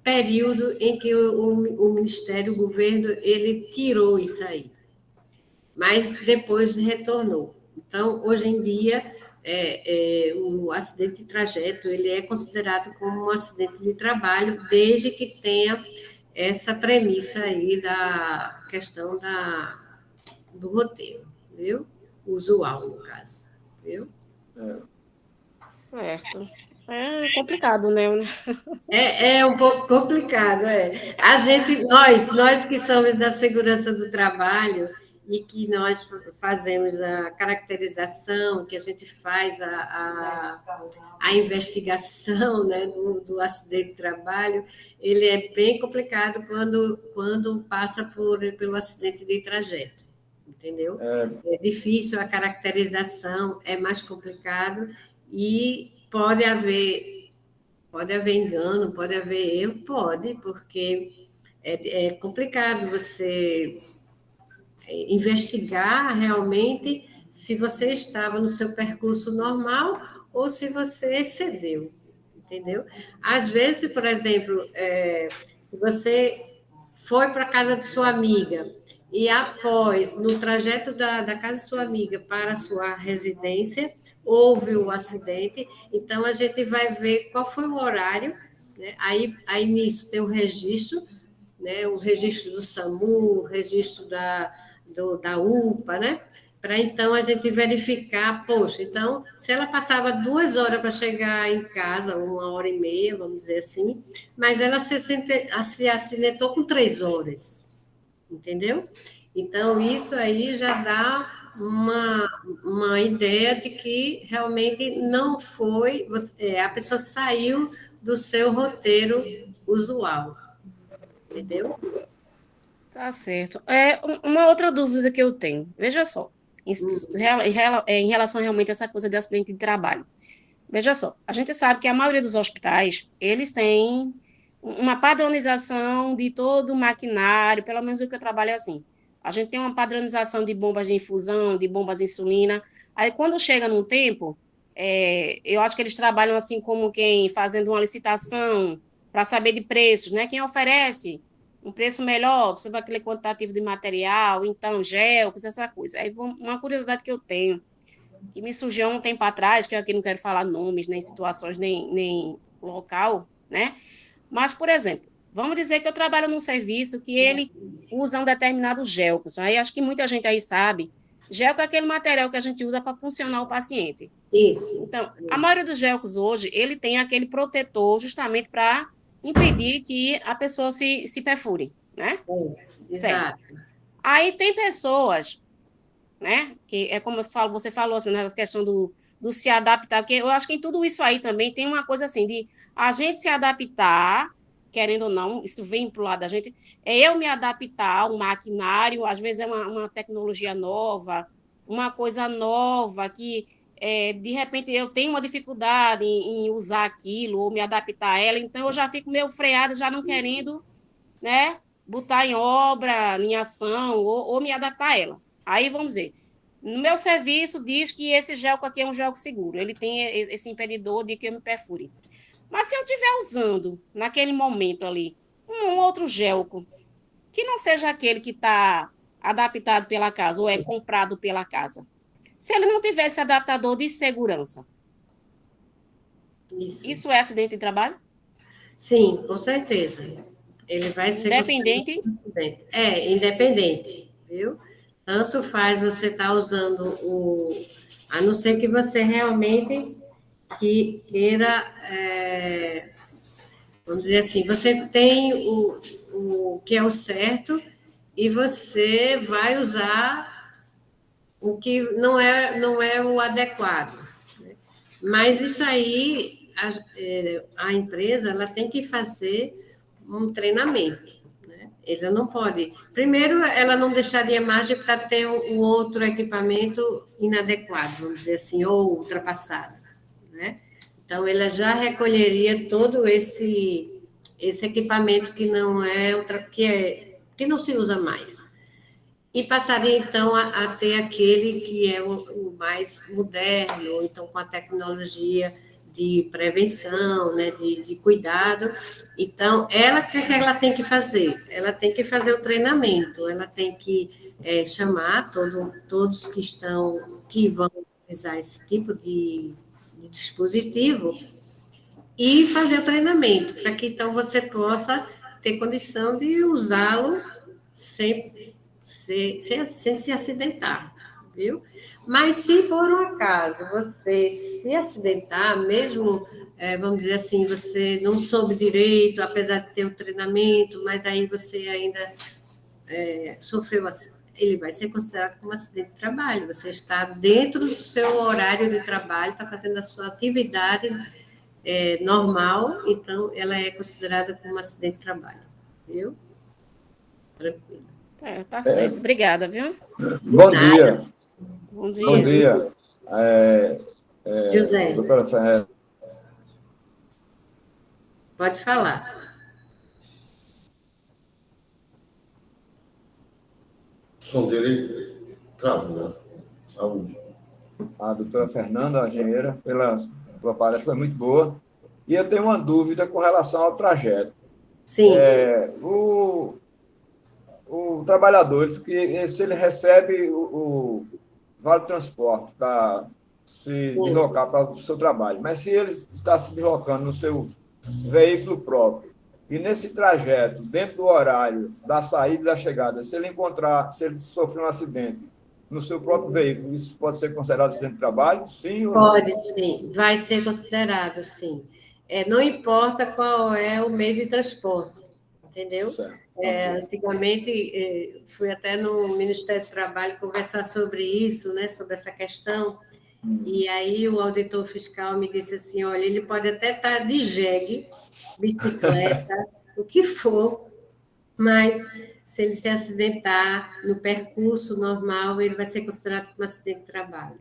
período em que o Ministério, o governo, ele tirou isso aí, mas depois retornou. Então, hoje em dia, o acidente de trajeto ele é considerado como um acidente de trabalho, desde que tenha essa premissa aí da questão do roteiro, viu? Usual, no caso, viu? Certo. É complicado, né? É um pouco complicado, é. A gente, nós que somos da segurança do trabalho e que nós fazemos a caracterização, que a gente faz a investigação, né, do acidente de trabalho, ele é bem complicado quando passa pelo acidente de trajeto, entendeu? É difícil a caracterização, é mais complicado e pode haver engano, pode haver erro, pode, porque é complicado você investigar realmente se você estava no seu percurso normal ou se você excedeu, entendeu? Às vezes, por exemplo, se você foi para a casa de sua amiga e após, no trajeto da casa de sua amiga para a sua residência, houve o acidente, então a gente vai ver qual foi o horário, né? Aí nisso tem o registro, né? O registro do SAMU, o registro da UPA, né? Para então a gente verificar, poxa, então, se ela passava 2 horas para chegar em casa, 1h30, vamos dizer assim, mas ela se acidentou com 3 horas, entendeu? Então, isso aí já dá uma ideia de que realmente não foi, a pessoa saiu do seu roteiro usual, entendeu? Tá certo. Uma outra dúvida que eu tenho, veja só, em relação realmente a essa coisa de acidente de trabalho. Veja só, a gente sabe que a maioria dos hospitais, eles têm uma padronização de todo o maquinário, pelo menos o que eu trabalho é assim. A gente tem uma padronização de bombas de infusão, de bombas de insulina. Aí, quando chega num tempo, eu acho que eles trabalham assim como quem fazendo uma licitação para saber de preços, né? Quem oferece um preço melhor, você vai aquele quantitativo de material, então gel, essa coisa. Aí, uma curiosidade que eu tenho, que me surgiu um tempo atrás, que eu aqui não quero falar nomes, nem situações, nem local, né? Mas, por exemplo, vamos dizer que eu trabalho num serviço que ele usa um determinado gelco. Aí acho que muita gente aí sabe. Gelco é aquele material que a gente usa para funcionar o paciente. Isso. Então, a maioria dos gelcos hoje, ele tem aquele protetor justamente para impedir que a pessoa se perfure, né? Exato. Certo. Aí tem pessoas, né? Que é como você falou assim, na questão do se adaptar, porque eu acho que em tudo isso aí também tem uma coisa assim, de a gente se adaptar, querendo ou não, isso vem para o lado da gente, é eu me adaptar ao maquinário, às vezes é uma tecnologia nova, uma coisa nova que, de repente, eu tenho uma dificuldade em usar aquilo, ou me adaptar a ela, então eu já fico meio freada, já não querendo, né, botar em obra, em ação, ou me adaptar a ela. Aí, vamos dizer, no meu serviço diz que esse gelco aqui é um gelco seguro, ele tem esse impedidor de que eu me perfure. Mas se eu estiver usando, naquele momento ali, um outro gelco, que não seja aquele que está adaptado pela casa ou é comprado pela casa, se ele não tiver esse adaptador de segurança, isso é acidente de trabalho? Sim, com certeza. Ele vai ser independente? Independente, viu? Tanto faz você estar usando a não ser que você realmente queira, vamos dizer assim, você tem o que é o certo e você vai usar o que não é o adequado, né? Mas isso aí, a empresa ela tem que fazer um treinamento, né? Ela não pode... Primeiro, ela não deixaria margem para ter um outro equipamento inadequado, vamos dizer assim, ou ultrapassado, né? Então, ela já recolheria todo esse equipamento que não que não se usa mais. E passaria, então, a ter aquele que é o mais moderno, ou então com a tecnologia de prevenção, né, de cuidado. Então, o que ela tem que fazer? Ela tem que fazer o treinamento, ela tem que chamar todos que vão utilizar esse tipo de dispositivo e fazer o treinamento, para que, então, você possa ter condição de usá-lo sem se acidentar, viu? Mas se por um acaso você se acidentar, mesmo, vamos dizer assim, você não soube direito, apesar de ter o treinamento, mas aí você ainda sofreu, ele vai ser considerado como acidente de trabalho. Você está dentro do seu horário de trabalho, está fazendo a sua atividade normal, então ela é considerada como acidente de trabalho, viu? Tranquilo. Tá certo. Obrigada, viu? Bom dia. Bom dia. Bom dia. José, Doutora Ferreira. pode falar. O som dele travou. A doutora Fernanda, a engenheira, pela sua palestra, foi muito boa. E eu tenho uma dúvida com relação ao trajeto. Sim. O trabalhador diz que se ele recebe o vale transporte para se deslocar para o seu trabalho, mas se ele está se deslocando no seu veículo próprio, e nesse trajeto, dentro do horário da saída e da chegada, se ele sofrer um acidente no seu próprio veículo, isso pode ser considerado acidente de trabalho? Sim ou não? Pode, sim. Vai ser considerado, sim. Não importa qual é o meio de transporte, entendeu? Antigamente, fui até no Ministério do Trabalho conversar sobre isso, né, sobre essa questão, e aí o auditor fiscal me disse assim, olha, ele pode até estar de jegue, bicicleta, o que for, mas se ele se acidentar no percurso normal, ele vai ser considerado como acidente de trabalho.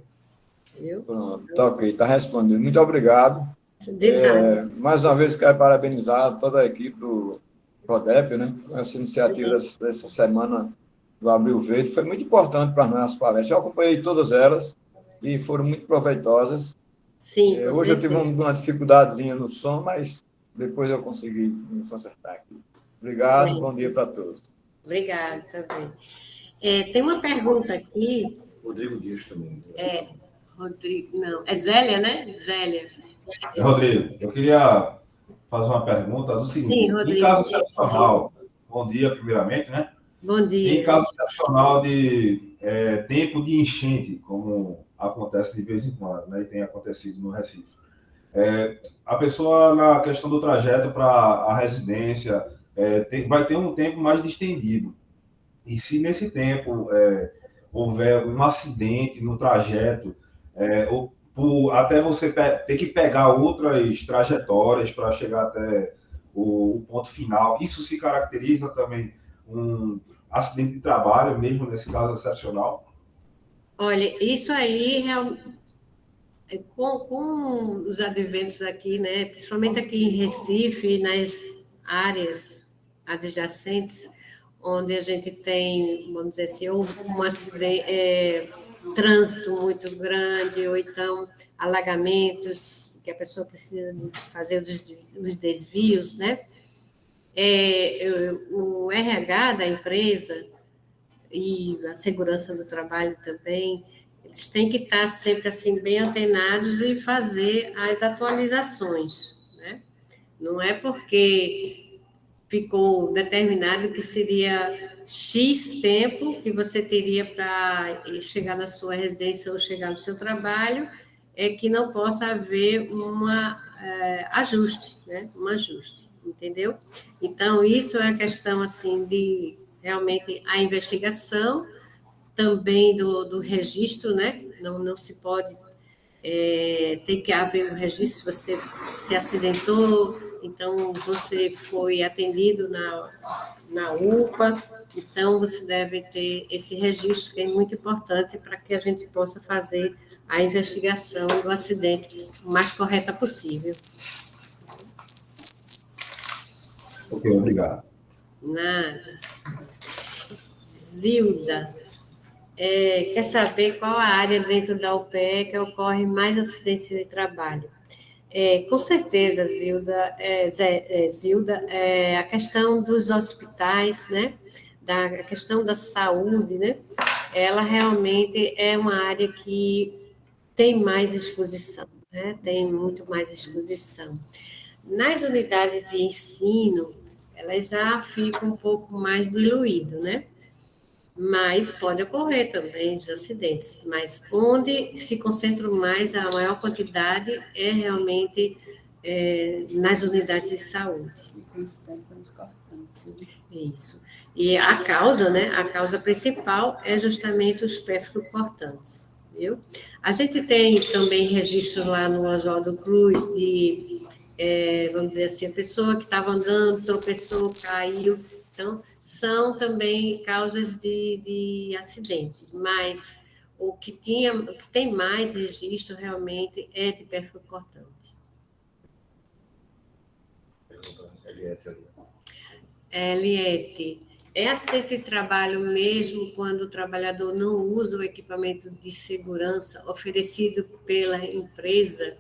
Entendeu? Pronto, tá ok, está respondido. Muito obrigado. De nada. Mais uma vez, quero parabenizar toda a equipe do Prodep, né? Essa iniciativa dessa semana do Abril Verde foi muito importante para nós, as palestras. Eu acompanhei todas elas e foram muito proveitosas. Sim, hoje eu tive uma dificuldadezinha no som, mas depois eu consegui me consertar aqui. Obrigado, sim. Bom dia para todos. Obrigada também. Tem uma pergunta aqui. Rodrigo Dias também. Rodrigo, não, é Zélia, né? Zélia. Rodrigo, eu queria fazer uma pergunta do seguinte. Sim, Rodrigo. Em caso excepcional, bom dia primeiramente, né? Bom dia. Em caso excepcional de tempo de enchente, como acontece de vez em quando, né? E tem acontecido no Recife. A pessoa, na questão do trajeto para a residência, vai ter um tempo mais distendido. E se nesse tempo houver um acidente no trajeto, até você ter que pegar outras trajetórias para chegar até o ponto final, isso se caracteriza também um acidente de trabalho, mesmo nesse caso excepcional? Olha, isso aí, com os adventos aqui, né, principalmente aqui em Recife, nas áreas adjacentes, onde a gente tem, vamos dizer assim, um acidente, trânsito muito grande, ou então alagamentos, que a pessoa precisa fazer os desvios, né? O RH da empresa e a segurança do trabalho também, eles têm que estar sempre assim bem antenados e fazer as atualizações, né? Não é porque ficou determinado que seria X tempo que você teria para chegar na sua residência ou chegar no seu trabalho, que não possa haver ajuste, né? Um ajuste, entendeu? Então, isso é a questão, assim, de realmente a investigação, também do registro, né? Não se pode tem que haver um registro, se você se acidentou, então você foi atendido na UPA, então você deve ter esse registro, que é muito importante para que a gente possa fazer a investigação do acidente o mais correta possível. Ok, obrigado. Nada. Zilda, quer saber qual a área dentro da UPE que ocorre mais acidentes de trabalho? Com certeza, Zilda, a questão dos hospitais, né? A questão da saúde, né? Ela realmente é uma área que tem mais exposição, né? Tem muito mais exposição. Nas unidades de ensino, elas já ficam um pouco mais diluído, né? Mas pode ocorrer também os acidentes, mas onde se concentra mais, a maior quantidade é realmente nas unidades de saúde. Isso. E a causa, né? A causa principal é justamente os perfurocortantes, viu? A gente tem também registro lá no Oswaldo Cruz de, vamos dizer assim, a pessoa que estava andando, tropeçou, caiu. Então, são também causas de acidente, mas o que tem mais registro realmente é de perfurocortante. Eliette, é acidente de trabalho mesmo quando o trabalhador não usa o equipamento de segurança oferecido pela empresa?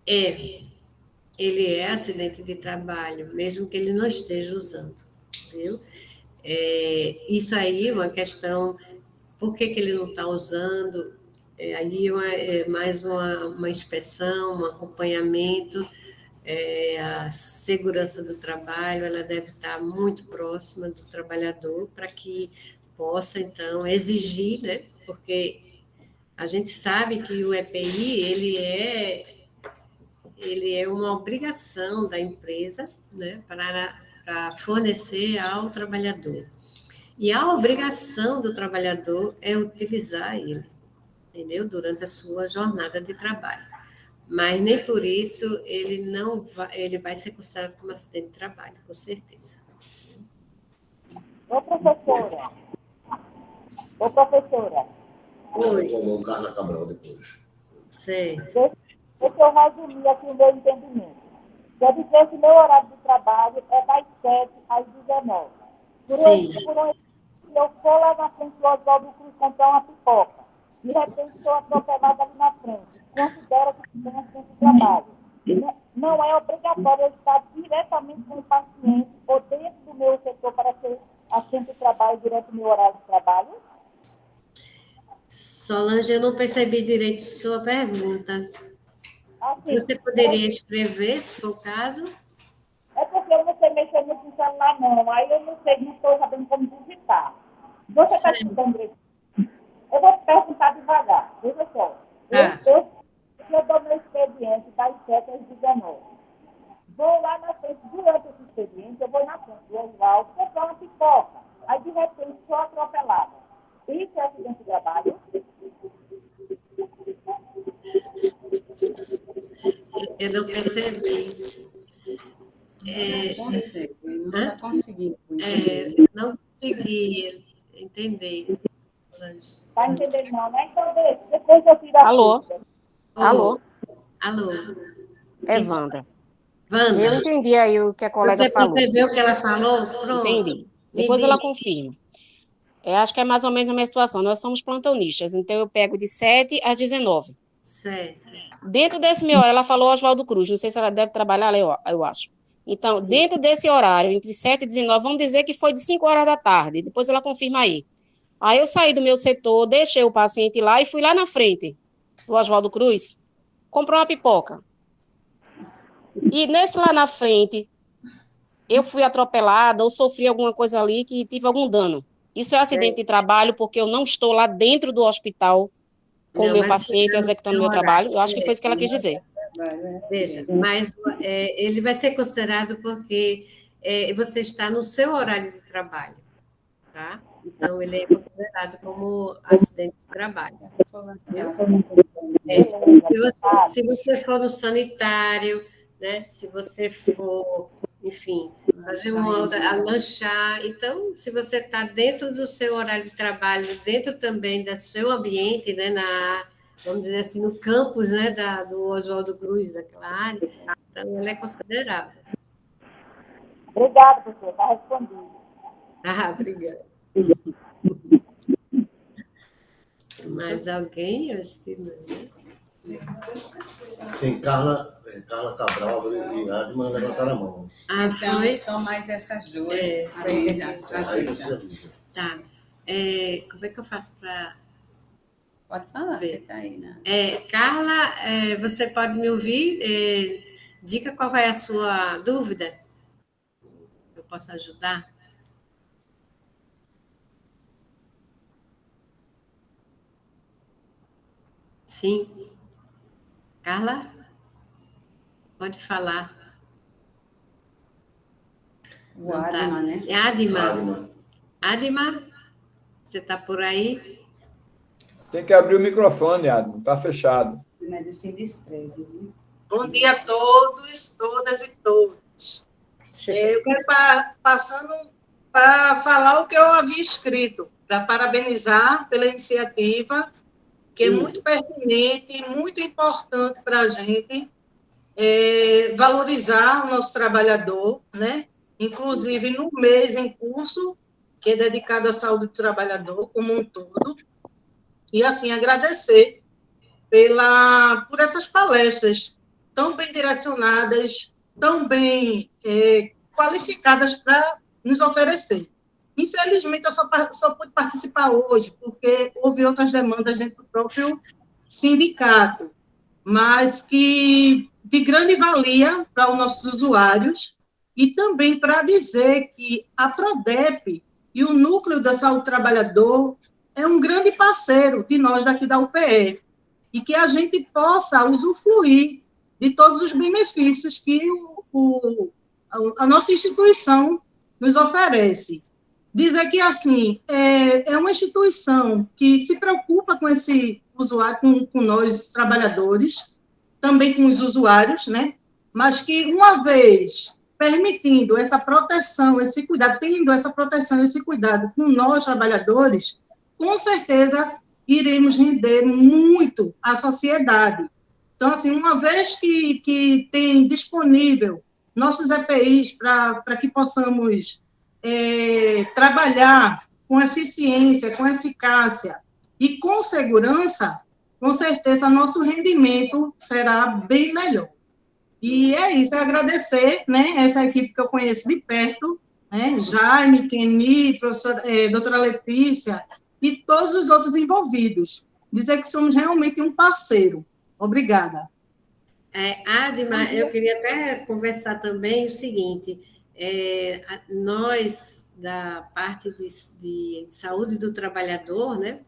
Ele é acidente de trabalho, mesmo que ele não esteja usando, viu? Isso aí é uma questão, por que ele não está usando? Aí é mais uma inspeção, um acompanhamento. A segurança do trabalho, ela deve estar muito próxima do trabalhador para que possa, então, exigir, né? Porque a gente sabe que o EPI, ele é uma obrigação da empresa, né, para fornecer ao trabalhador. E a obrigação do trabalhador é utilizar ele, entendeu? Durante a sua jornada de trabalho. Mas nem por isso ele vai ser considerado como acidente de trabalho, com certeza. Ô, professora. Ô, professora. Oi. Vou colocar na Cabral depois. Certo. Deixa eu resumir aqui o meu entendimento. Quer dizer que meu horário de trabalho é das 7 às 19. Eu for lá na frente do Oswaldo Cruz comprar uma pipoca. De repente, estou atropelada ali na frente. Considero que tem acidente de trabalho. Não é obrigatório eu estar diretamente com o paciente ou dentro do meu setor para ser acidente de trabalho durante o meu horário de trabalho? Solange, eu não percebi direito sua pergunta. Assim, Você poderia escrever, se for o caso? É porque eu não sei mexer muito no celular, não. Aí eu não sei, não estou sabendo como digitar. Você está estudando direito? Eu vou te perguntar devagar. Veja só. Eu dou meu expediente das 7 às 19. Vou lá na frente, durante esse expediente, eu vou na frente do Oswaldo comprar uma pipoca. Aí, de repente, sou atropelada. Isso é acidente de trabalho? Eu não percebi. Não consegui. Não consegui entender. Está entendendo, não, né? Então, depois eu tiro a Alô? dúvida. Alô? Alô? É Wanda. Wanda, Eu entendi aí o que a colega você falou. percebeu o que ela falou? Pronto. Entendi. Depois ela confirma. Acho que é mais ou menos a mesma situação. Nós somos plantonistas, então eu pego de 7 às 19. Certo. Dentro desse meu horário, ela falou Oswaldo Cruz, não sei se ela deve trabalhar lá, eu acho. Então, dentro desse horário, entre 7 e 19, vamos dizer que foi de 5 horas da tarde, depois ela confirma aí. Aí eu saí do meu setor, deixei o paciente lá e fui lá na frente do Oswaldo Cruz, comprar uma pipoca. E nesse lá na frente, eu fui atropelada ou sofri alguma coisa ali que tive algum dano. Isso é acidente de trabalho porque eu não estou lá dentro do hospital com o meu paciente executando o meu trabalho. Eu acho que foi isso que ela quis dizer. Veja, mas ele vai ser considerado porque você está no seu horário de trabalho, tá? Então, ele é considerado como acidente de trabalho. Se você for no sanitário, né? Se você for, enfim, fazer a lanchar. Então, se você está dentro do seu horário de trabalho, dentro também do seu ambiente, né? Vamos dizer assim, no campus, né? Do Oswaldo Cruz, daquela área, então ele é considerado. Obrigada, professor. Está respondido. Obrigada. Mais alguém? Eu acho que não. Tem Carla Cabral e Adman levantaram a mão. Foi? São mais essas duas. Tá. Como é que eu faço para... Pode falar, você está aí, né? Carla, você pode me ouvir? Diga qual é a sua dúvida. Eu posso ajudar? Sim. Carla? Pode falar. O Adma, né? É Adma. Adma, você está por aí? Tem que abrir o microfone, Adma, está fechado. Medicina escreve, né? Bom dia a todos, todas e todos. Eu quero passando para falar o que eu havia escrito, para parabenizar pela iniciativa, que é muito pertinente e muito importante para a gente valorizar o nosso trabalhador, né? Inclusive no mês em curso, que é dedicado à saúde do trabalhador como um todo, e assim agradecer por essas palestras tão bem direcionadas, tão bem qualificadas para nos oferecer. Infelizmente, eu só pude participar hoje, porque houve outras demandas dentro do próprio sindicato, mas que de grande valia para os nossos usuários, e também para dizer que a Prodep e o Núcleo da Saúde do Trabalhador é um grande parceiro de nós daqui da UPE, e que a gente possa usufruir de todos os benefícios que a nossa instituição nos oferece. Dizer que, assim, é uma instituição que se preocupa com esse usuário, com nós, trabalhadores, também com os usuários, né? Mas que, uma vez permitindo essa proteção, esse cuidado, tendo essa proteção, esse cuidado com nós, trabalhadores, com certeza iremos render muito à sociedade. Então, assim, uma vez que tem disponível nossos EPIs para que possamos trabalhar com eficiência, com eficácia e com segurança, com certeza nosso rendimento será bem melhor. E é isso, é agradecer, né, essa equipe que eu conheço de perto, né, Jaime, Keni, doutora Letícia, e todos os outros envolvidos. Dizer que somos realmente um parceiro. Obrigada. Adma, eu queria até conversar também o seguinte, nós, da parte de saúde do trabalhador, né,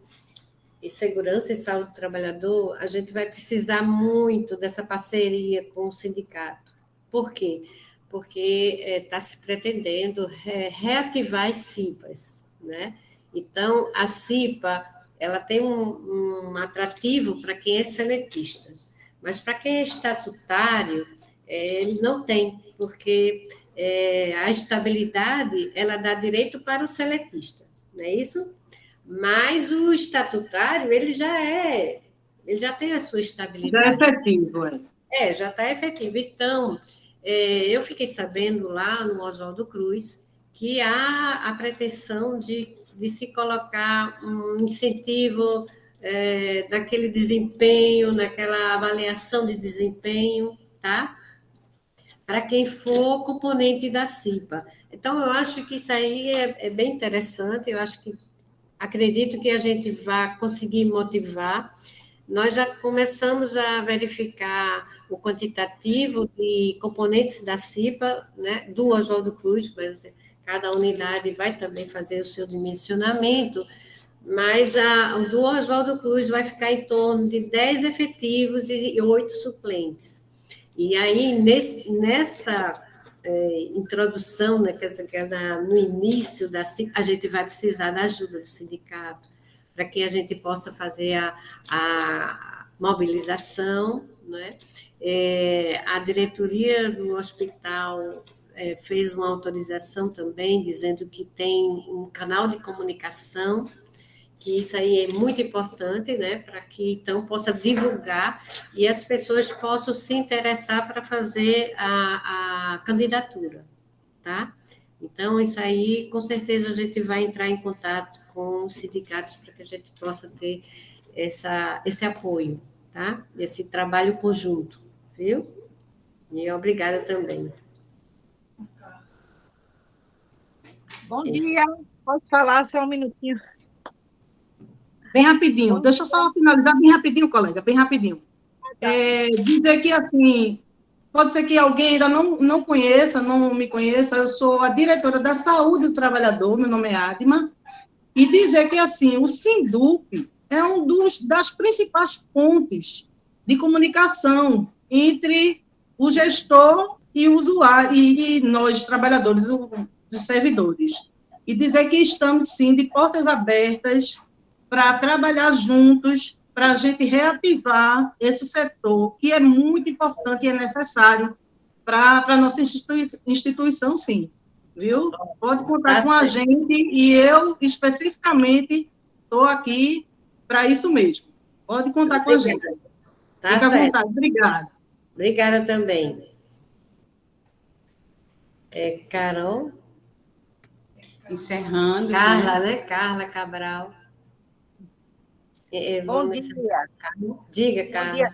e segurança e saúde do trabalhador, a gente vai precisar muito dessa parceria com o sindicato. Por quê? Porque está se pretendendo reativar as CIPAs, né? Então, a CIPA, ela tem um atrativo para quem é seletista, mas para quem é estatutário, ele não tem, porque a estabilidade, ela dá direito para o seletista, não é isso? Mas o estatutário, ele já tem a sua estabilidade. Já é efetivo, já está efetivo. Então, eu fiquei sabendo lá no Oswaldo Cruz que há a pretensão de se colocar um incentivo naquele desempenho, naquela avaliação de desempenho, tá? Para quem for componente da CIPA. Então, eu acho que isso aí é bem interessante, acredito que a gente vai conseguir motivar. Nós já começamos a verificar o quantitativo de componentes da CIPA, né, do Oswaldo Cruz, mas cada unidade vai também fazer o seu dimensionamento, mas o do Oswaldo Cruz vai ficar em torno de 10 efetivos e 8 suplentes. E aí, nessa introdução, né, no início da CIPA, a gente vai precisar da ajuda do sindicato, para que a gente possa fazer a mobilização, né? A diretoria do hospital fez uma autorização também, dizendo que tem um canal de comunicação, que isso aí é muito importante, né, para que, então, possa divulgar e as pessoas possam se interessar para fazer a candidatura, tá? Então, isso aí, com certeza, a gente vai entrar em contato com os sindicatos para que a gente possa ter esse apoio, tá? Esse trabalho conjunto, viu? E obrigada também. Bom dia, posso falar só um minutinho? Bem rapidinho, deixa eu só finalizar bem rapidinho, colega, bem rapidinho. Dizer que, assim, pode ser que alguém ainda não conheça, não me conheça, eu sou a diretora da Saúde do Trabalhador, meu nome é Adma, e dizer que, assim, o SINDUP, é das principais pontes de comunicação entre o gestor e o usuário, e nós, trabalhadores, os servidores. E dizer que estamos, sim, de portas abertas para trabalhar juntos, para a gente reativar esse setor, que é muito importante e é necessário para a nossa instituição, sim. Viu? Pode contar com a gente, e eu, especificamente, estou aqui para isso mesmo. Pode contar com a gente. Tá Fica à certo. vontade. Obrigada. Obrigada também. Carol? Encerrando. Carla, né? Carla Cabral. Bom dia. Diga, Carla.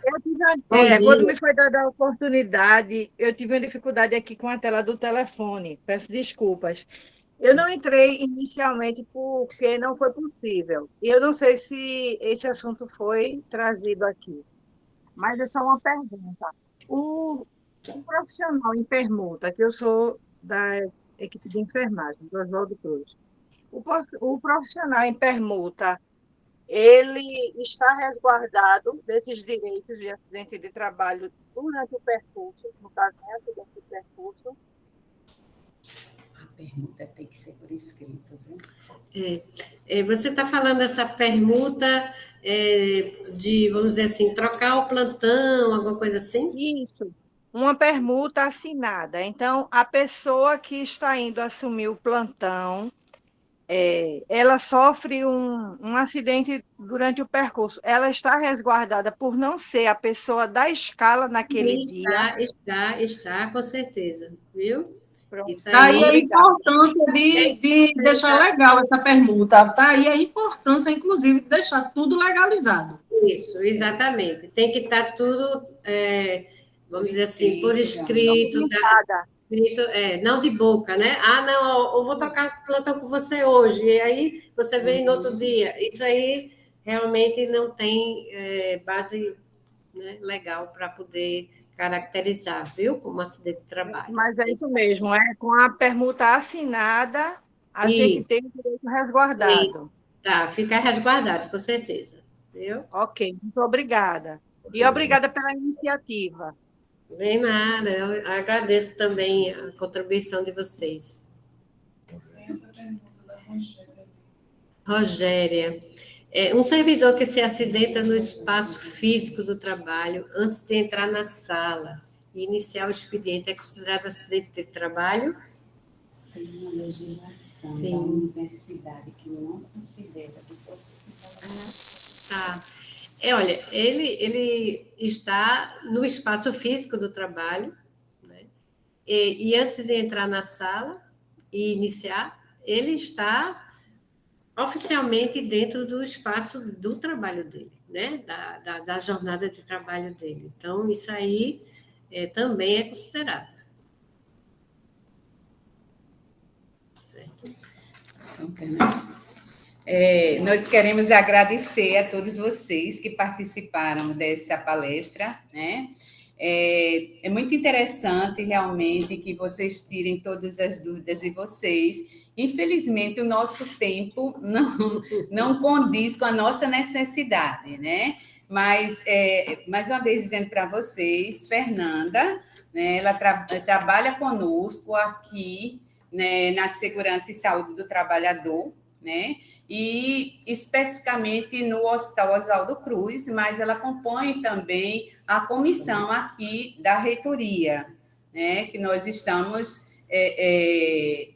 Quando me foi dada a oportunidade, eu tive uma dificuldade aqui com a tela do telefone. Peço desculpas. Eu não entrei inicialmente porque não foi possível. E eu não sei se esse assunto foi trazido aqui, mas é só uma pergunta. O profissional em permuta, que eu sou da equipe de enfermagem, do Oswaldo Cruz, o profissional em permuta, ele está resguardado desses direitos de acidente de trabalho durante o percurso, no caso, né, acidente de percurso? A permuta tem que ser por escrito, viu? Você está falando dessa permuta de, vamos dizer assim, trocar o plantão, alguma coisa assim? Isso, uma permuta assinada. Então, a pessoa que está indo assumir o plantão, ela sofre um acidente durante o percurso. Ela está resguardada por não ser a pessoa da escala naquele dia? Está, com certeza, viu? Isso Daí a aí, importância de deixar legal essa permuta. Tá aí a importância, inclusive, de deixar tudo legalizado. Isso, exatamente. Tem que estar tudo, vamos dizer assim, por escrito, não de boca, né? Ah, não, eu vou trocar plantão com você hoje, e aí você vem no outro dia. Isso aí realmente não tem base, né, legal para poder caracterizar, viu? Como acidente de trabalho. Mas é isso mesmo, com a permuta assinada, a gente tem o direito resguardado. Tá, fica resguardado, com certeza. Viu? Ok, muito obrigada. E obrigada pela iniciativa. Bem nada, eu agradeço também a contribuição de vocês. Essa pergunta da Rogéria, um servidor que se acidenta no espaço físico do trabalho antes de entrar na sala e iniciar o expediente é considerado acidente de trabalho? Tem uma legislação da universidade que não considera do Tá. Olha, ele está no espaço físico do trabalho, né? E antes de entrar na sala e iniciar, ele está oficialmente dentro do espaço do trabalho dele, né? Da jornada de trabalho dele. Então, isso aí também é considerado. Certo? Nós queremos agradecer a todos vocês que participaram dessa palestra, né? É muito interessante, realmente, que vocês tirem todas as dúvidas de vocês. Infelizmente, o nosso tempo não condiz com a nossa necessidade, né? Mas, mais uma vez, dizendo para vocês, Fernanda, né, ela trabalha conosco aqui, né, na Segurança e Saúde do Trabalhador, né? E especificamente no Hospital Oswaldo Cruz, mas ela compõe também a comissão aqui da reitoria, né, que nós estamos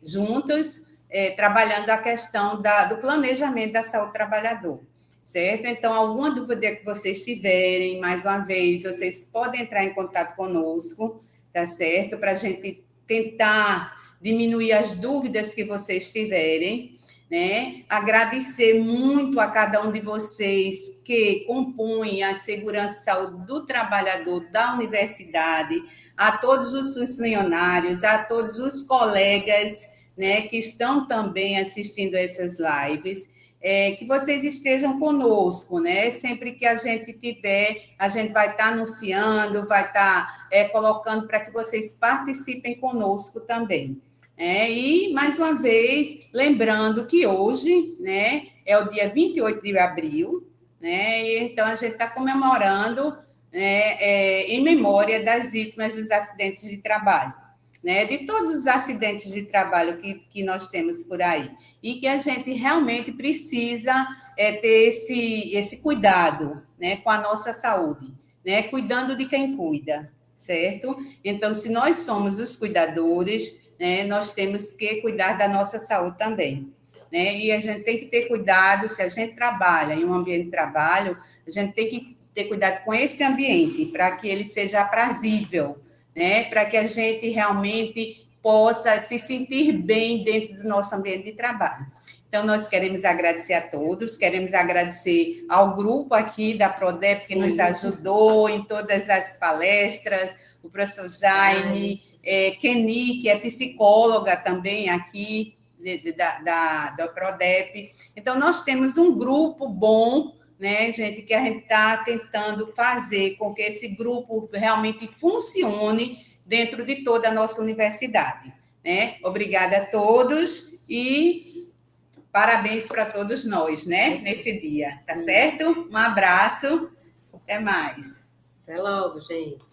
juntos trabalhando a questão do planejamento da saúde do trabalhador, certo? Então, alguma dúvida que vocês tiverem, mais uma vez, vocês podem entrar em contato conosco, tá certo? Para a gente tentar diminuir as dúvidas que vocês tiverem, né? Agradecer muito a cada um de vocês que compõem a segurança e saúde do trabalhador da universidade, a todos os funcionários, a todos os colegas, né, que estão também assistindo essas lives, que vocês estejam conosco, né? Sempre que a gente tiver, a gente vai estar anunciando, vai estar colocando para que vocês participem conosco também. E, mais uma vez, lembrando que hoje, né, é o dia 28 de abril, né? E, então, a gente está comemorando, né, em memória das vítimas dos acidentes de trabalho, né? De todos os acidentes de trabalho que nós temos por aí. E que a gente realmente precisa ter esse cuidado, né, com a nossa saúde, né? Cuidando de quem cuida, certo? Então, se nós somos os cuidadores, né, nós temos que cuidar da nossa saúde também, né? E a gente tem que ter cuidado, se a gente trabalha em um ambiente de trabalho, a gente tem que ter cuidado com esse ambiente, para que ele seja aprazível, né? Para que a gente realmente possa se sentir bem dentro do nosso ambiente de trabalho. Então, nós queremos agradecer a todos, queremos agradecer ao grupo aqui da Prodep, que nos ajudou em todas as palestras, o professor Jaime, Keni, que é psicóloga também aqui da Prodep. Então, nós temos um grupo bom, né, gente, que a gente está tentando fazer com que esse grupo realmente funcione dentro de toda a nossa universidade, né? Obrigada a todos e parabéns para todos nós, né, nesse dia, tá certo? Um abraço, até mais. Até logo, gente.